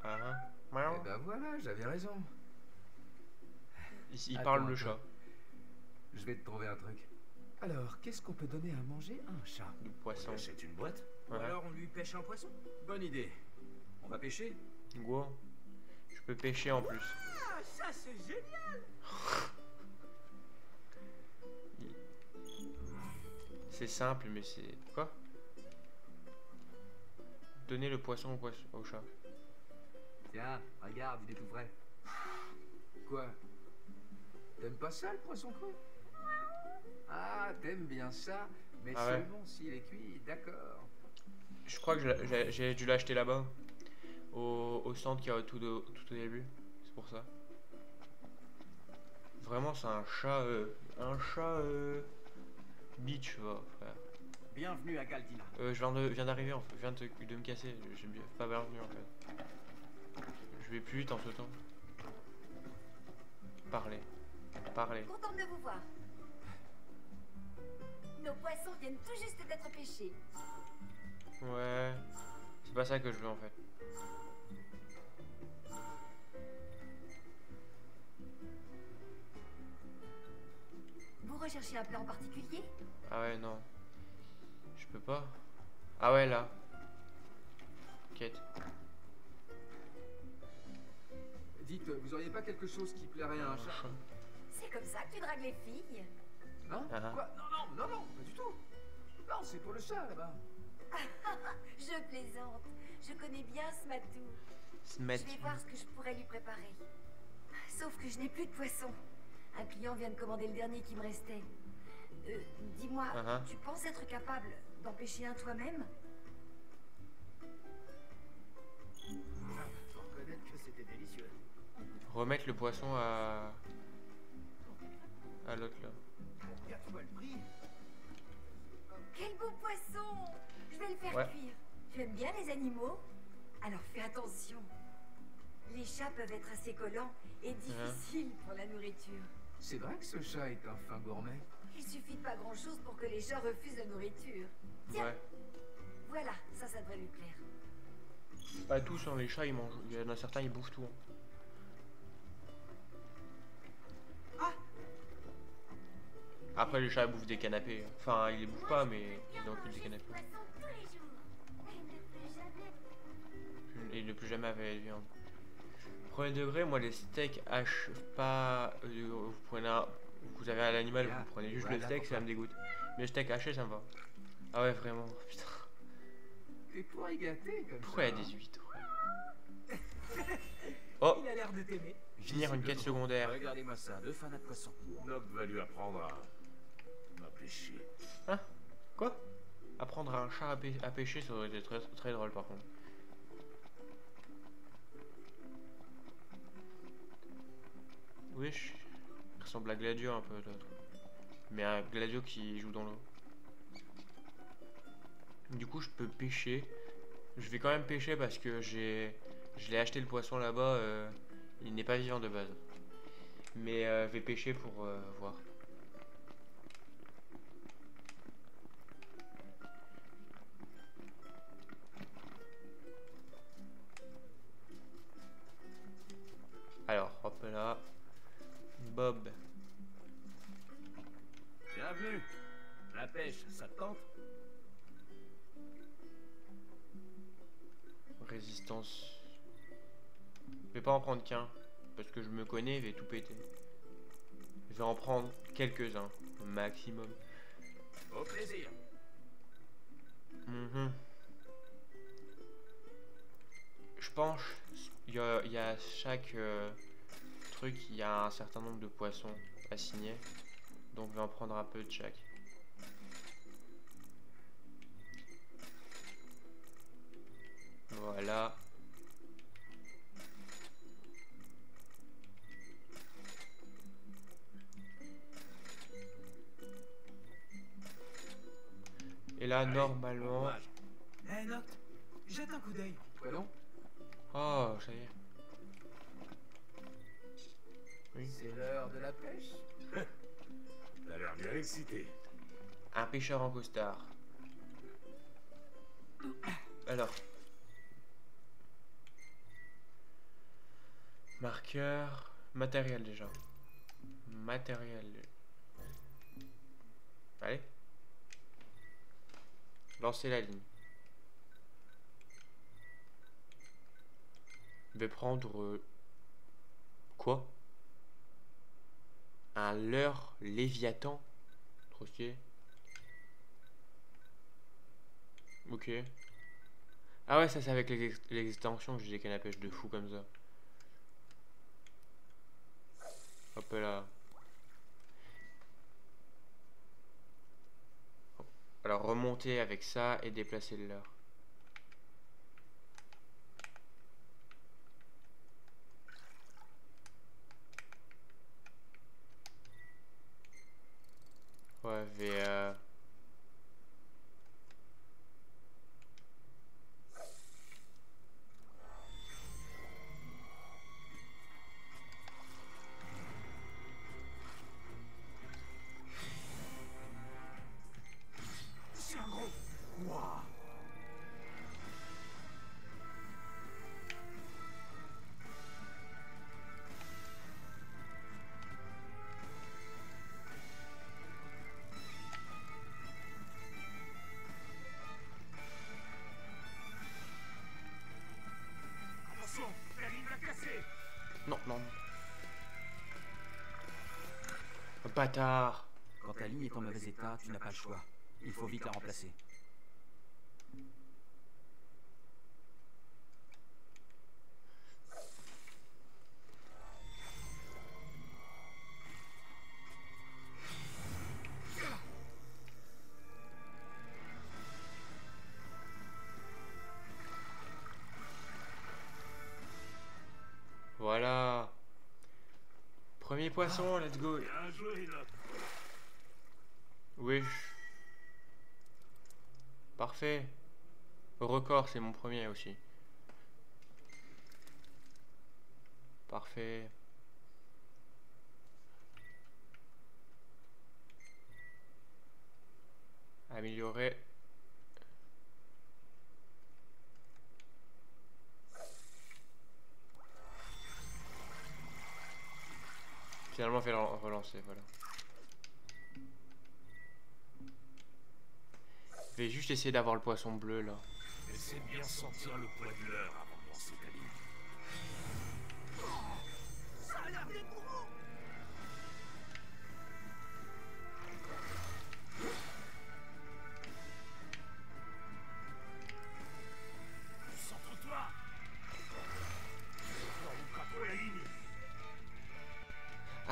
Ah, hein. Miaou. Eh ben voilà, j'avais raison. Il Attends parle un le peu. chat. Je vais te trouver un truc. Alors, qu'est-ce qu'on peut donner à manger à un chat? Du poisson. C'est une boîte. Ou alors on lui pêche un poisson. Bonne idée. On va pêcher. Go. Je peux pêcher en plus. Ah, ça c'est génial. C'est simple, mais c'est... Quoi? Donner le poisson au chat. Tiens, regarde, il est tout frais. Quoi? T'aimes pas ça, le poisson cru? Ah, t'aimes bien ça, mais Ah ouais. seulement s'il est cuit, d'accord. Je crois que j'ai dû l'acheter là-bas. Au centre qui a tout au début. C'est pour ça. Vraiment, c'est un chat... beach, frère. Bienvenue à Galdina. Je viens d'arriver, en fait. Je viens de me casser. J'ai pas bienvenu, en fait. Je vais plus vite en ce temps. Parlez. Content de vous voir. Nos poissons viennent tout juste d'être pêchés. Ouais. C'est pas ça que je veux, en fait. Vous recherchez un plat en particulier? Ah ouais, non. Je peux pas. Ah ouais, là. Quête. Dites, vous auriez pas quelque chose qui plairait à un chat? C'est comme ça que tu dragues les filles? Hein? Ah. Quoi? Non, pas du tout. Non, c'est pour le chat, là-bas. Je plaisante. Je connais bien ce matou. Je vais voir ce que je pourrais lui préparer. Sauf que je n'ai plus de poisson. Un client vient de commander le dernier qui me restait. Dis-moi, tu penses être capable d'en pêcher un toi-même? Faut reconnaître que c'était délicieux. Remettre le poisson à l'autre là. Regarde-toi le prix. Quel beau poisson! Je vais le faire cuire. Tu aimes bien les animaux? Alors fais attention. Les chats peuvent être assez collants et difficiles pour la nourriture. C'est vrai que ce chat est un fin gourmet. Il suffit de pas grand-chose pour que les chats refusent la nourriture. Tiens, voilà, ça devrait lui plaire. Pas tous, hein, les chats ils mangent. Il y en a certains ils bouffent tout. Ah. Après les chats bouffent des canapés. Enfin ils les bouffent pas mais ils enculent des canapés. Et ne plus jamais avec la viande. Premier degré, moi les steaks hache pas. Vous prenez vous avez à l'animal, vous prenez juste le steak, ça me dégoûte. Mais le steak haché ça me va. Ah ouais vraiment, putain. Et pour y gâter comme Pourquoi ça. il y a 18 Oh, Il a l'air de t'aimer. finir une quête secondaire. Regardez-moi ça, 2 fanats de poisson. Noct va lui apprendre à pêcher. Hein? Quoi? Apprendre à un chat à pêcher, ça aurait été très, très drôle par contre. Wesh, il ressemble à Gladio un peu l'autre. Mais un Gladio qui joue dans l'eau. Du coup je peux pêcher. Je vais quand même pêcher parce que je l'ai acheté le poisson là-bas. Il n'est pas vivant de base. Mais je vais pêcher pour voir. Alors, hop là. Bob. Bienvenue. La pêche, ça te tente? Résistance. Je vais pas en prendre qu'un. Parce que je me connais, je vais tout péter. Je vais en prendre quelques-uns. Au maximum. Au plaisir. Je pense, il y a chaque truc, il y a un certain nombre de poissons assignés. Donc je vais en prendre un peu de chaque. Voilà. Et là, normalement... Eh, Noct, jette un coup d'œil. Quoi donc? Oh, ça y est. Oui. C'est l'heure de la pêche. T'as l'air bien excité. Un pêcheur en costard. Alors. Marqueur. Matériel déjà. Matériel. Allez. Lancez la ligne. Je vais prendre... quoi? Un leurre léviathan. Trop stylé. Ok. Ah ouais, ça c'est avec les extensions que j'ai des cannes à pêche de fou comme ça. Hop là. Alors remonter avec ça et déplacer le leurre. Ouais, VA. C'est un gros. Waouh. Attention, la ligne va casser. Non, non. Bâtard. Quand ta ligne est en mauvais état, tu n'as pas le choix. Il faut vite la remplacer. Voilà. Premier poisson, let's go. Bien joué, Noct. Oui. Parfait. Record, c'est mon premier aussi. Parfait. Améliorer. Finalement, on fait relancer, voilà. Je vais juste essayer d'avoir le poisson bleu là. Essaie de bien sentir le poids de l'heure avant de lancer ta ligne. Ça a l'air d'être gros. Centre-toi. On la ligne.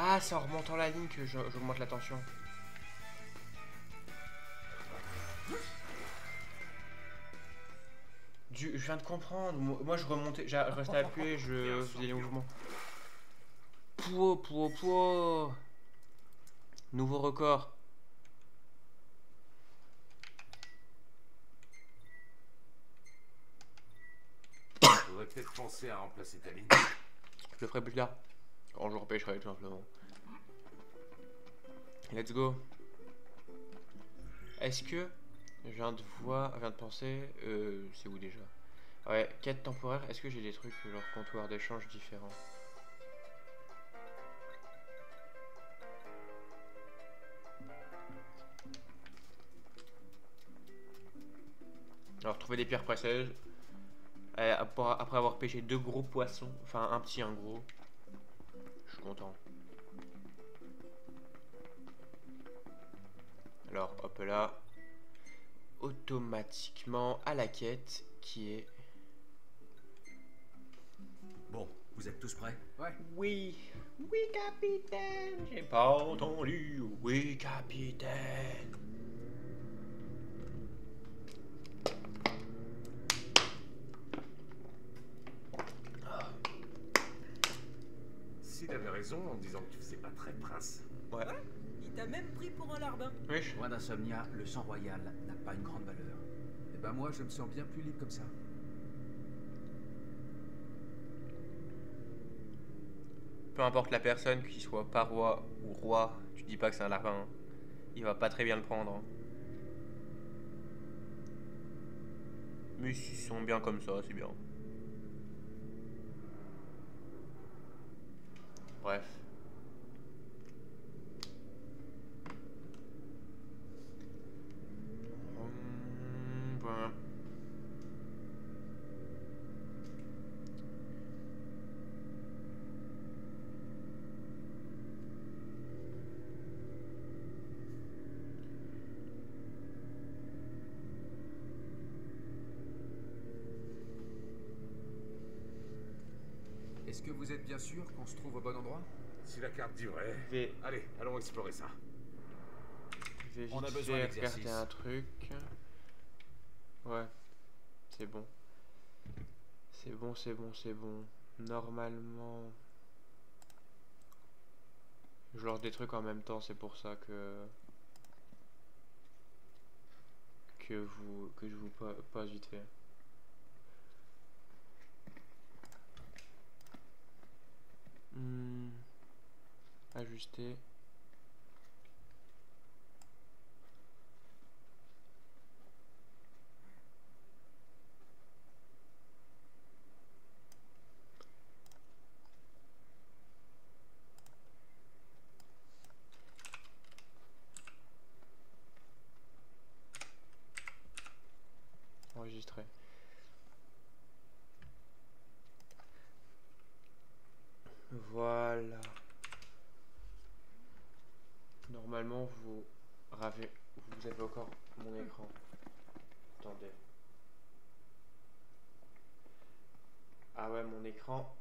Ah, c'est en remontant la ligne que j'augmente la tension. Je viens de comprendre. Moi, je remontais, je restais appuyé, je faisais les mouvements. Pouah. Nouveau record. Faudrait peut-être penser à remplacer ta ligne. Je le ferai plus tard. Quand je repêcherai tout simplement. Let's go. Est-ce que je viens de penser, c'est où déjà? Ouais, quête temporaire. Est-ce que j'ai des trucs genre comptoir d'échange différents? Alors trouver des pierres précieuses. Après avoir pêché 2 gros poissons, enfin un petit, un gros. Je suis content. Alors hop là. Automatiquement à la quête qui est... Bon, vous êtes tous prêts? Ouais. Oui. Oui, capitaine. J'ai pas entendu. Oui, capitaine. Sid avait raison en disant que tu faisais pas très prince. Ouais. Il t'a même pris pour un larbin. Oui. Loin d'Insomnia, le sang royal n'a pas une grande valeur. Et ben moi, je me sens bien plus libre comme ça. Peu importe la personne, qu'il soit paroi ou roi, tu dis pas que c'est un lapin. Hein. Il va pas très bien le prendre. Hein. Mais s'ils sont bien comme ça, c'est bien. Bref. Voilà. Est-ce que vous êtes bien sûr qu'on se trouve au bon endroit? Si la carte dit vrai. Allez, allons explorer ça. On a besoin de regarder un truc. Ouais, c'est bon. C'est bon, c'est bon, c'est bon. Normalement... Je lance des trucs en même temps, c'est pour ça que je vous passe vite fait. Ajuster. Enregistrer. Voilà. Normalement, vous avez encore mon écran. Attendez. Ah ouais, mon écran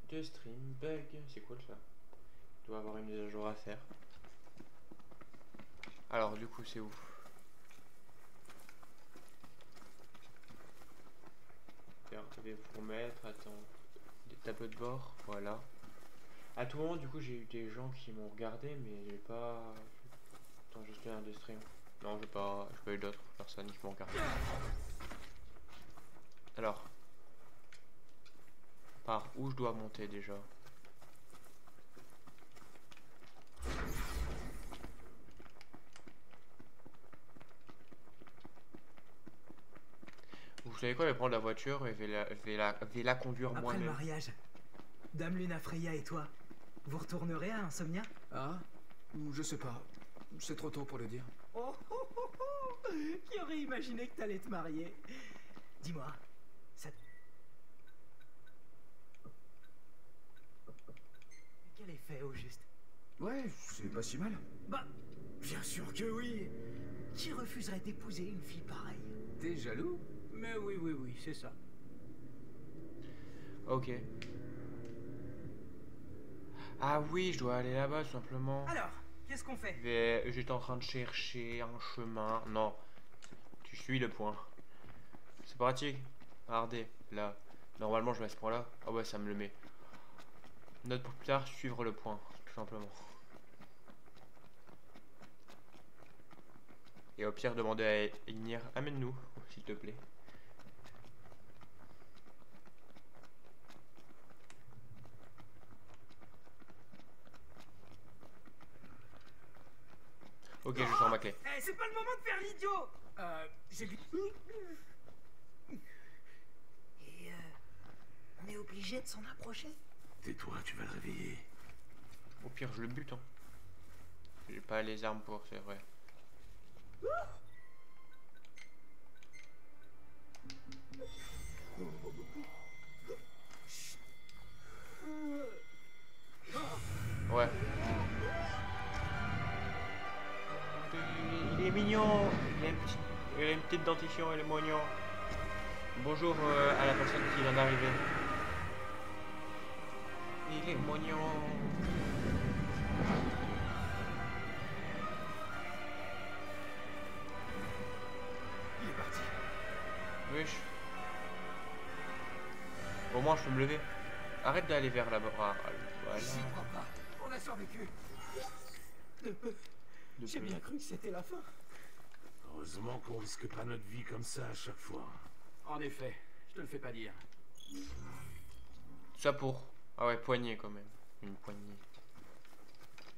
de stream bug. C'est cool ça. Il doit avoir une mise à jour à faire. Alors, du coup, c'est où? Je vais vous remettre. Attends. Des tableaux de bord. Voilà. À tout moment, du coup, j'ai eu des gens qui m'ont regardé, mais j'ai pas. Attends, gestionnaire de stream. Non, j'ai pas eu d'autres personnes qui m'ont regardé. Alors, par où je dois monter déjà? Vous savez quoi, je vais prendre la voiture et je vais la conduire moi-même. Après le mariage, Dame Lunafreya et toi, vous retournerez à Insomnia? Ah, je sais pas. C'est trop tôt pour le dire. Oh, oh, oh, oh. Qui aurait imaginé que t'allais te marier? Dis-moi, ça... Quel effet au juste? Ouais, c'est pas si mal. Bah, bien sûr que oui. Qui refuserait d'épouser une fille pareille? T'es jaloux? Mais oui, c'est ça. Ok. Ah oui, je dois aller là-bas, tout simplement. Alors, qu'est-ce qu'on fait? J'étais en train de chercher un chemin. Non, tu suis le point. C'est pratique. Regardez, là. Normalement, je mets ce point-là. Ah ouais, ça me le met. Note pour plus tard, suivre le point, tout simplement. Et au pire, demander à Ignir, amène-nous, s'il te plaît. Ok, je sors ma clé. C'est pas le moment de faire l'idiot. J'ai vu. Et on est obligé de s'en approcher? Tais-toi, tu vas le réveiller. Au pire, je le bute. Hein. J'ai pas les armes pour, c'est vrai. Ouais. Il est mignon. Il a une petite dentition, il est mignon. Bonjour à la personne qui vient d'arriver. Il est mignon. Il est parti. Oui. Au moins je peux me lever. Arrête d'aller vers là-bas. Ah, voilà. J'y crois pas. On a survécu. J'ai bien cru que c'était la fin. Heureusement qu'on risque pas notre vie comme ça à chaque fois. En effet, je te le fais pas dire. Ça pour... Ah ouais, poignée quand même. Une poignée.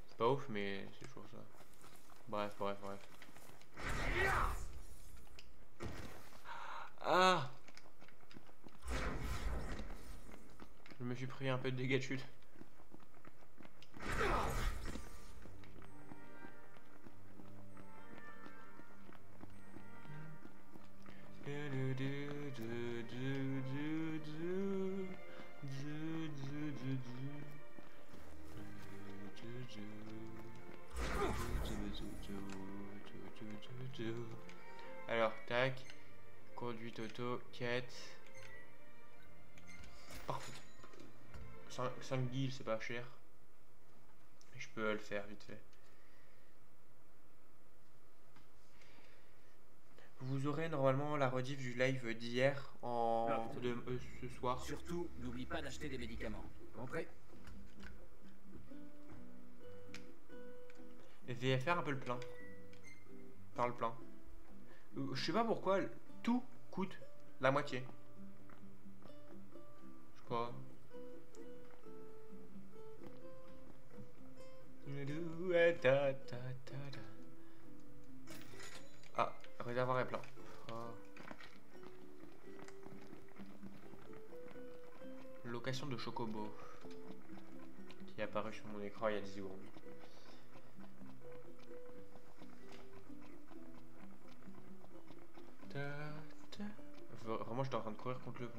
C'est pas ouf, mais c'est toujours ça. Bref. Ah! Je me suis pris un peu de dégâts de chute. Alors, tac. Conduite auto, quête. Parfait. 5 guilds, c'est pas cher. Je peux le faire vite fait. Vous aurez normalement la rediff du live d'hier ce soir. Surtout, n'oublie pas d'acheter des médicaments. Compris? VFR un peu le plein. Par le plein. Je sais pas pourquoi tout coûte la moitié. Je sais pas. Ah, réservoir est plein. Oh. Location de Chocobo qui est apparu sur mon écran il y a 10 secondes. Vraiment, j'étais en train de courir contre le vent.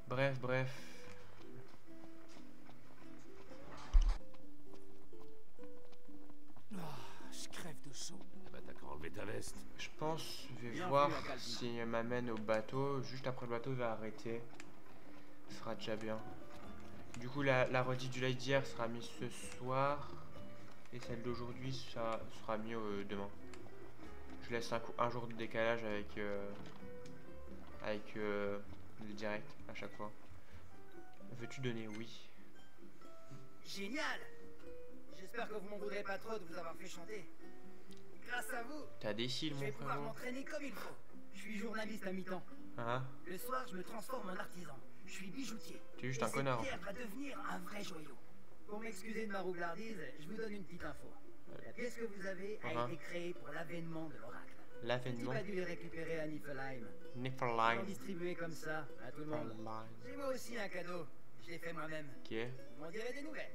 Bref. Je crève de chaud. Bah t'as qu'à enlever ta veste. Je pense, je vais voir si elle m'amène au bateau. Juste après le bateau, il va arrêter. Ce sera déjà bien. Du coup, la rediff du live d'hier sera mise ce soir. Et celle d'aujourd'hui, ça sera mis demain. Je laisse un jour de décalage avec le direct à chaque fois. Veux-tu donner? Oui. Génial! J'espère que vous m'en voudrez pas trop de vous avoir fait chanter. Grâce à vous, t'as des cils, mon frère. Je vais pouvoir m'entraîner comme il faut. Je suis journaliste à mi-temps. Ah. Le soir, je me transforme en artisan. Je suis bijoutier. Tu es juste un connard. Cette pierre va devenir un vrai joyau. Pour m'excuser de ma roublardise, je vous donne une petite info. La pièce que vous avez a été créée pour l'avènement de l'oracle. L'avènement. Tu as dû les récupérer à Niflheim. Niflheim. Distribuer comme ça à tout le monde. J'ai moi aussi un cadeau. Je l'ai fait moi-même. Ok. Vous m'en direz des nouvelles.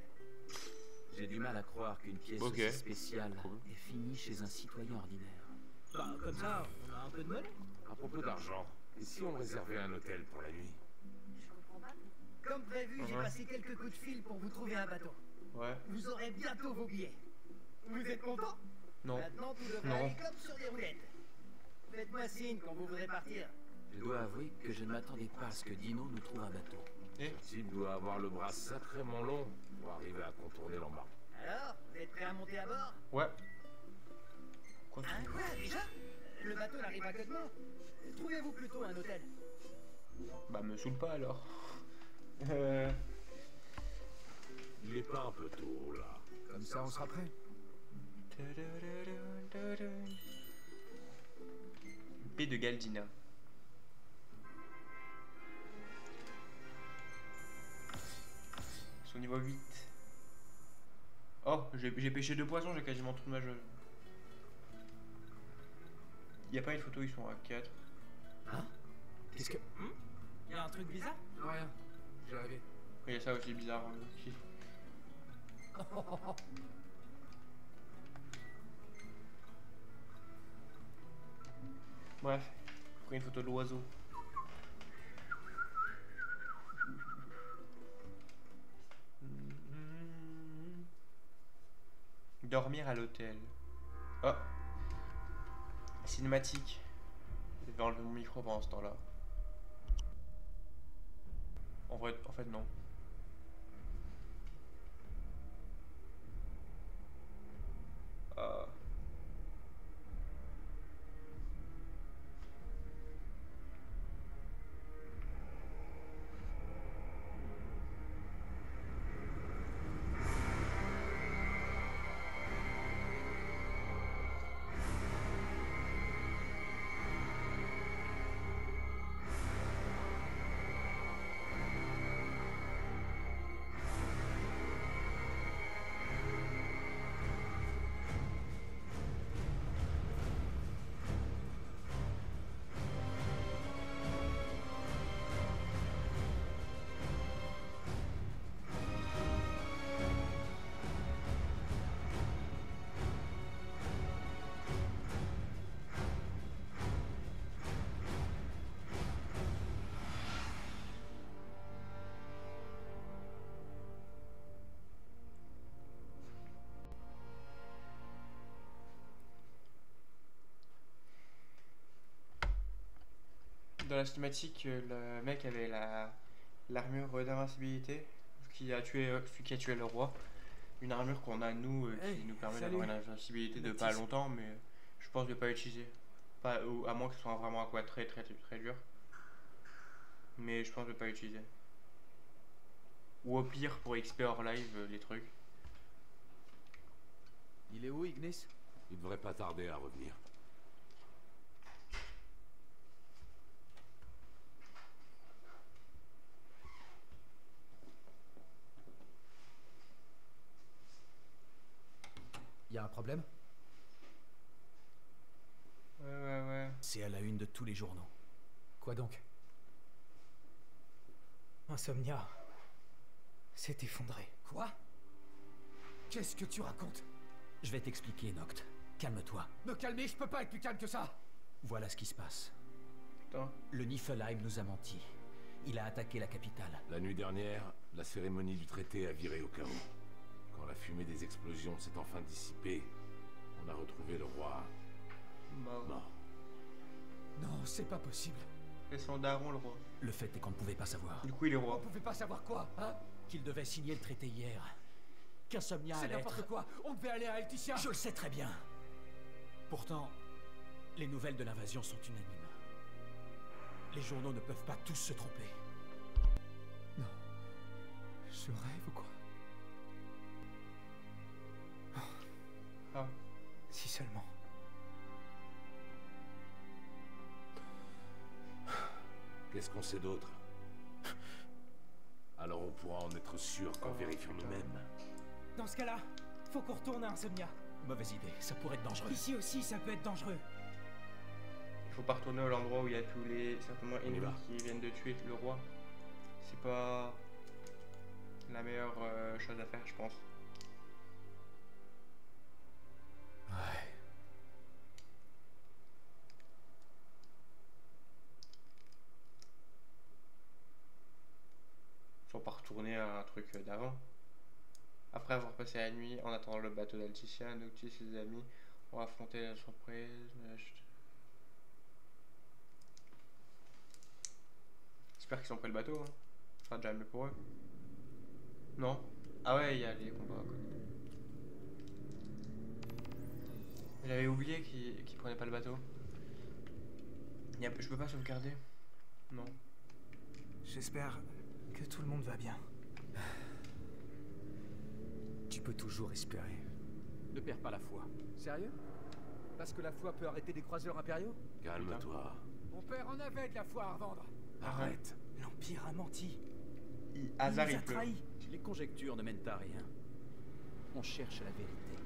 J'ai du mal à croire qu'une pièce aussi spéciale est finie chez un citoyen ordinaire. Bah, comme ça, on a un peu de monnaie. À propos d'argent, et si on réservait un hôtel pour la nuit? Je comprends pas. Comme prévu, j'ai passé quelques coups de fil pour vous trouver un bateau. Ouais. Vous aurez bientôt vos billets. Vous êtes content? Non. Maintenant, tout devrait aller comme sur des roulettes. Faites-moi signe quand vous voudrez partir. Je dois avouer que je ne m'attendais pas à ce que Dino nous trouve un bateau. Le type doit avoir le bras sacrément long pour arriver à contourner l'embarque. Alors, vous êtes prêts à monter à bord? Ouais. Quoi déjà? Le bateau n'arrive à que demain. Trouvez-vous plutôt un hôtel. Bah me saoule pas alors. Il est pas un peu tôt là. Comme ça on sera prêt. Baie de Galdina. Son niveau 8. Oh, j'ai pêché 2 poissons, j'ai quasiment tout ma jauge. Y'a pas une photo, ils sont à 4. Hein? Qu'est-ce que... Y'a un truc bizarre? Rien, j'ai rêvé. Il y a ça aussi bizarre. Bref, j'ai pris une photo de l'oiseau. Dormir à l'hôtel. Oh, cinématique. Je vais enlever mon micro pendant ce temps-là. En fait non. Dans la cinématique, le mec avait l'armure d'invincibilité qui a tué celui qui a tué le roi. Une armure qu'on a nous qui nous permet d'avoir une invincibilité de pas longtemps, mais je pense de pas l'utiliser. Pas, à moins que ce soit vraiment un quoi très dur. Mais je pense de pas l'utiliser. Ou au pire pour XP hors live les trucs. Il est où, Ignis? Il devrait pas tarder à revenir. Y a un problème? Ouais. C'est à la une de tous les journaux. Quoi donc? Insomnia s'est effondré. Quoi? Qu'est-ce que tu racontes? Je vais t'expliquer, Noct. Calme-toi. Me calmer, je peux pas être plus calme que ça. Voilà ce qui se passe. Putain. Le Niflheim nous a menti. Il a attaqué la capitale. La nuit dernière, la cérémonie du traité a viré au chaos. Quand la fumée des explosions s'est enfin dissipée, on a retrouvé le roi mort. Non, c'est pas possible. Et son daron, le roi. Le fait est qu'on ne pouvait pas savoir. Du coup, il est roi. On pouvait pas savoir quoi, hein? Qu'il devait signer le traité hier. Qu'Insomnia allait être... C'est n'importe quoi. On devait aller à Elticia. Je le sais très bien. Pourtant, les nouvelles de l'invasion sont unanimes. Les journaux ne peuvent pas tous se tromper. Non. Je rêve ou quoi? Ah. Si seulement. Qu'est-ce qu'on sait d'autre? Alors on pourra en être sûr qu'en vérifiant nous-mêmes. Dans ce cas-là, faut qu'on retourne à Insomnia. Mauvaise idée, ça pourrait être dangereux. Ici aussi, ça peut être dangereux. Il faut pas retourner à l'endroit où il y a tous les certainement ennemis qui viennent de tuer le roi. C'est pas la meilleure chose à faire, je pense. Ouais. Faut pas retourner à un truc d'avant. Après avoir passé la nuit en attendant le bateau d'Alticia, Noctis et ses amis ont affronté la surprise. J'espère qu'ils ont pris le bateau. Hein. Ce sera déjà mieux pour eux. Non? Ah ouais, il y a les combats. Quoi. J'avais oublié qu'ils prenaient pas le bateau. Je peux pas sauvegarder. Non. J'espère que tout le monde va bien. Tu peux toujours espérer. Ne perds pas la foi. Sérieux? Parce que la foi peut arrêter des croiseurs impériaux? Calme-toi. Mon père en avait de la foi à revendre. Arrête. L'Empire a menti. Il nous a trahis. Les conjectures ne mènent à rien. On cherche la vérité.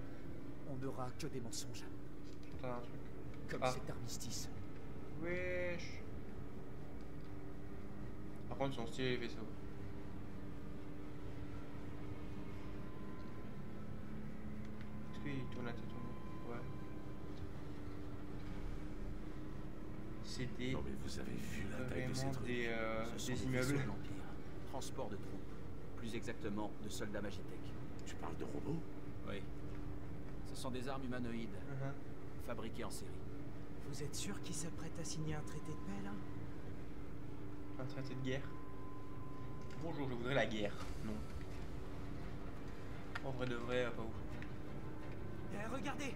On n'aura que des mensonges. J'entends un truc. Comme cet armistice. Wesh. Par contre, ils sont stylés les vaisseaux. Est-ce qu'il tourne la tête au monde? Ouais. C'est des... Non mais vous avez vu la taille de ces trucs. Des immeubles. De l'Empire. Transport de troupes. Plus exactement, de soldats Magitech. Tu parles de robots? Oui. Ce sont des armes humanoïdes. Fabriquées en série. Vous êtes sûr qu'ils s'apprêtent à signer un traité de paix, là? Un traité de guerre? Bonjour, je voudrais la guerre. Non. En vrai de vrai, pas ouf. Regardez!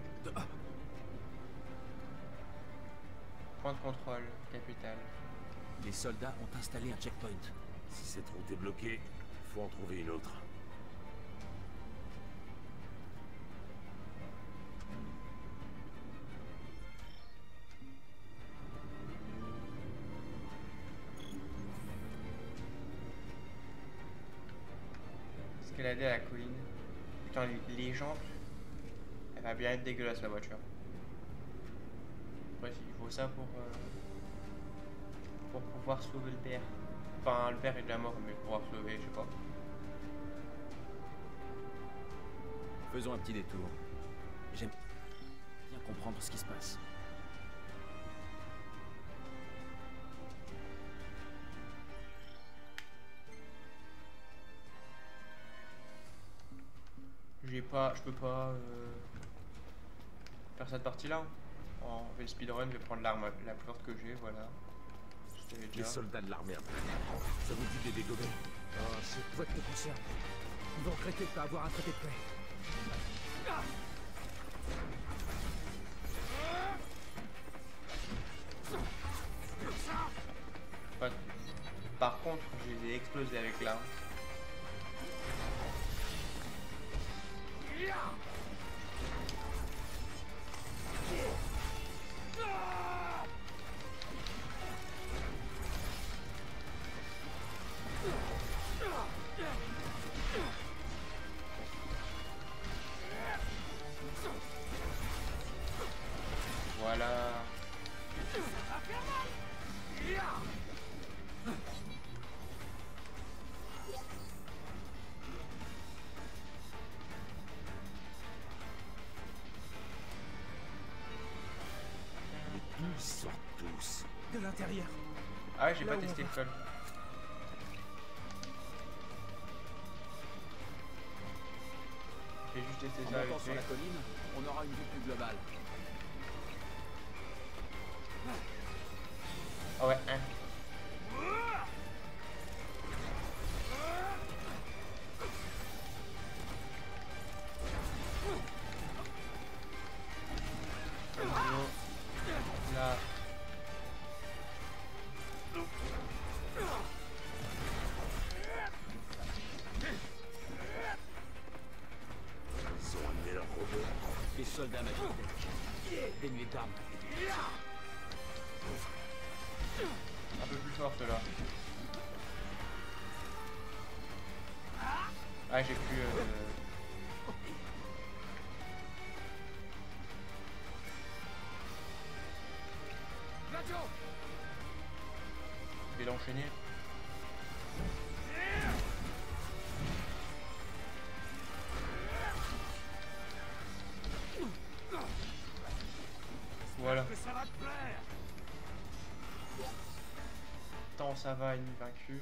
Point de contrôle, capitale. Les soldats ont installé un checkpoint. Si cette route est bloquée, faut en trouver une autre. Escalader à la colline. Putain, les jantes. Elle va bien être dégueulasse la voiture. Après, il faut ça pour pouvoir sauver le père. Enfin, le père est déjà mort, mais pouvoir sauver, je sais pas. Faisons un petit détour. J'aime bien comprendre ce qui se passe. Je peux pas faire cette partie là. On fait le speedrun, je vais prendre l'arme la plus forte que j'ai, voilà. Les soldats de l'armée impériale. Ça vous dit de les dégommer? Oh, c'est toi qui te concerne. Ils vont regretter de pas avoir un traité de paix. Ouais. Par contre, je les ai explosés avec l'arme. Voilà. Ils sortent tous. De l'intérieur. Ah ouais, j'ai pas testé le col. J'ai juste testé ça avec sur la colline, on aura une vue plus globale. Ah ouais, hein. Là. Ils ont amené leur robot. Des soldats magiques. Dénués d'armes. Un peu plus fort ceux-là. Ah j'ai plus je vais l'enchaîner. Voilà. Tant ça va, ennemi vaincu.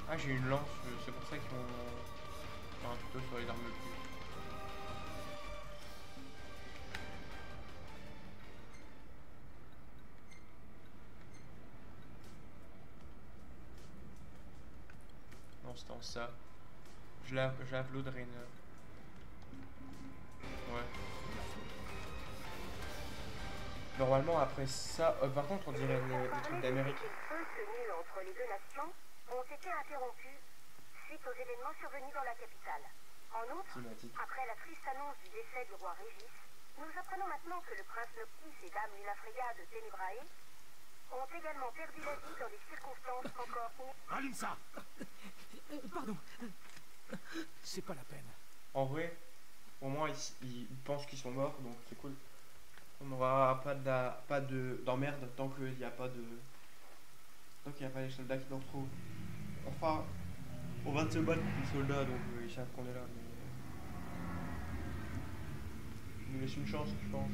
Ah j'ai une lance, c'est pour ça qu'ils ont un tuto sur les armes de plus. Non c'est en ça. Je l'upload Rainer. Ouais. Normalement après ça, par contre on dirait les trucs d'Amérique. Entre les deux nations ont été interrompus suite aux événements survenus dans la capitale. En outre, après la triste annonce du décès du roi Régis, nous apprenons maintenant que le prince Noctis et dame Lunafreya de Tenebrae ont également perdu la vie dans des circonstances encore Allume ça. Pardon. C'est pas la peine. En vrai, au moins ils pensent qu'ils sont morts, donc c'est cool. On n'aura pas d'emmerde tant qu'il n'y a pas de... Tant qu'il n'y a pas les soldats qui nous retrouvent. Enfin, on va se battre contre les soldats, donc ils savent qu'on est là, mais... Ils nous laissent une chance, je pense.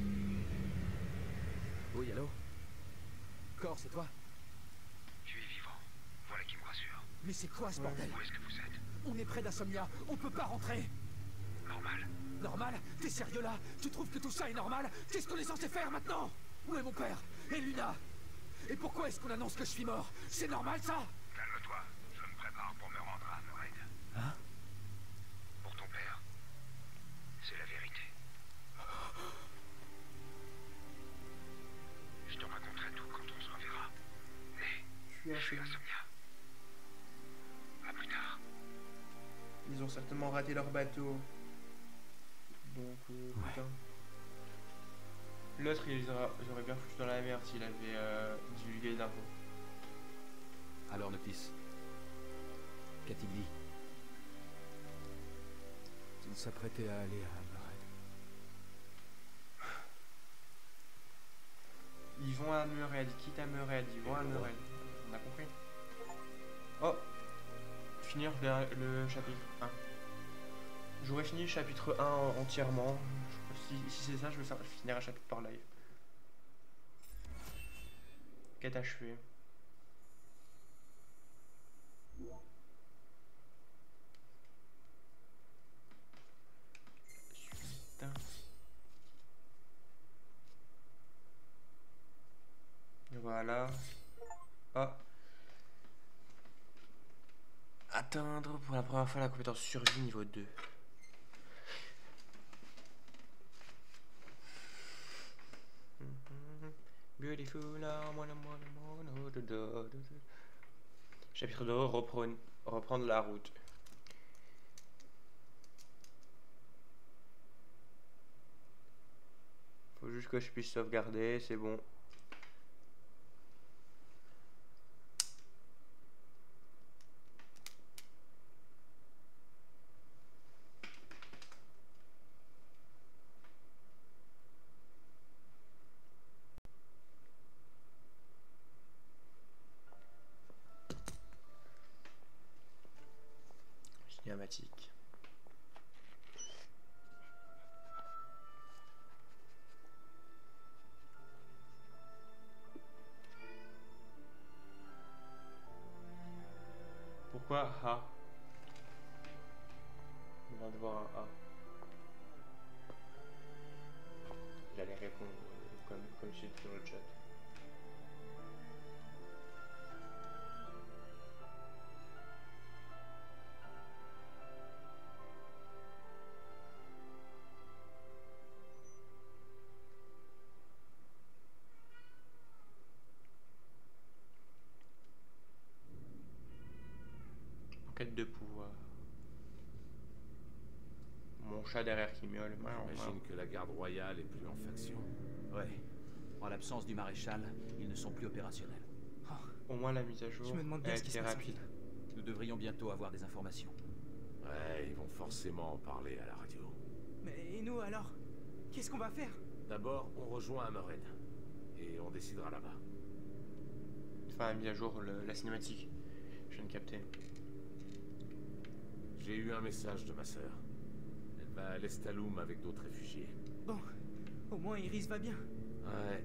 Oui, allô? Cor, c'est toi? Tu es vivant. Voilà qui me rassure. Mais c'est quoi ce bordel? Où est-ce que vous êtes? On est près d'Insomnia. On peut pas rentrer. Normal. Normal? T'es sérieux là? Tu trouves que tout ça est normal? Qu'est-ce qu'on est censé faire maintenant? Où est mon père? Et Luna? Et pourquoi est-ce qu'on annonce que je suis mort? C'est normal ça? Calme-toi. Je me prépare pour me rendre à Hammerhead. Hein? Pour ton père. C'est la vérité. Je te raconterai tout quand on se reverra. Mais je suis Insomnia. À plus tard. Ils ont certainement raté leur bateau. Donc, putain. L'autre, ils auraient bien foutu dans la merde s'il avait divulgué les infos. Alors, Noctis, qu'a-t-il dit? Il s'apprêtait à aller à Hammerhead. Ils vont à Hammerhead, ils quittent Hammerhead, ils vont à Hammerhead. On a compris. Oh! Finir le chapitre 1. J'aurais fini le chapitre 1 entièrement. Si c'est ça, je vais finir un chapitre par live. Quête achevée. voilà. Ah. Atteindre pour la première fois la compétence survie niveau 2. Beautiful. Chapitre 2, reprendre la route. Faut juste que je puisse sauvegarder, c'est bon. Cinématique. Pourquoi A? On vient de voir un A. J'allais répondre comme j'ai dit dans le chat. De pouvoir. Mon chat derrière qui miaule. J'imagine que la garde royale est plus en faction. Ouais. En l'absence du maréchal, ils ne sont plus opérationnels. Au moins la mise à jour a été rapide. Nous devrions bientôt avoir des informations. Ouais, ils vont forcément en parler à la radio. Mais et nous alors? Qu'est-ce qu'on va faire? D'abord, on rejoint Hammerhead. Et on décidera là-bas. Enfin, la mise à jour, la cinématique. Je viens de capter. J'ai eu un message de ma sœur. Elle va à l'Estaloum avec d'autres réfugiés. Bon, au moins Iris va bien. Ouais,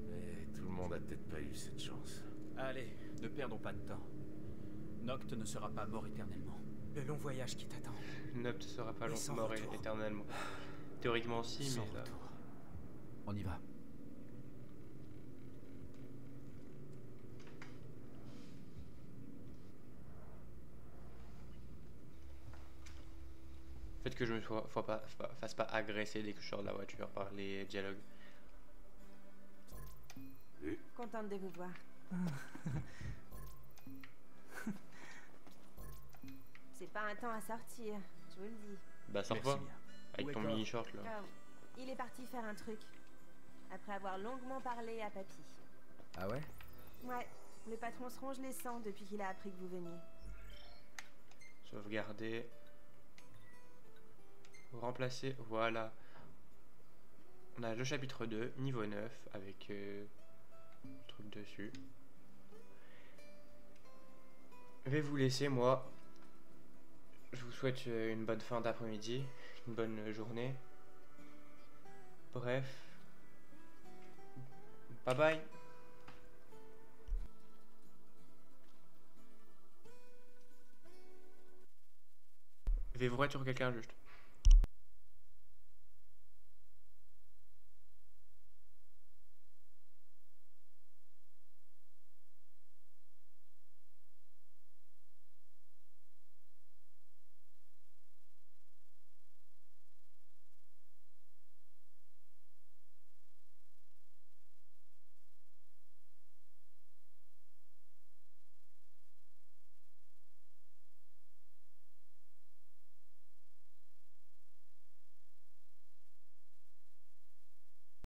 mais tout le monde a peut-être pas eu cette chance. Allez, ne perdons pas de temps. Noct ne sera pas mort éternellement. Le long voyage qui t'attend. Noct ne sera pas mort éternellement. Théoriquement aussi, mais là... On y va. Faites que je me fasse pas agresser dès que je sors de la voiture par les dialogues. Contente de vous voir. C'est pas un temps à sortir, je vous le dis. Bah sors pas, avec ton mini short là. Oh, il est parti faire un truc, après avoir longuement parlé à Papy. Ah ouais? Ouais, le patron se ronge les sangs depuis qu'il a appris que vous veniez. Sauvegarder. Remplacer, voilà. On a le chapitre 2, niveau 9, avec truc dessus. Je vais vous laisser, moi. Je vous souhaite une bonne fin d'après-midi, une bonne journée. Bref. Bye bye. V-voiture quelqu'un juste.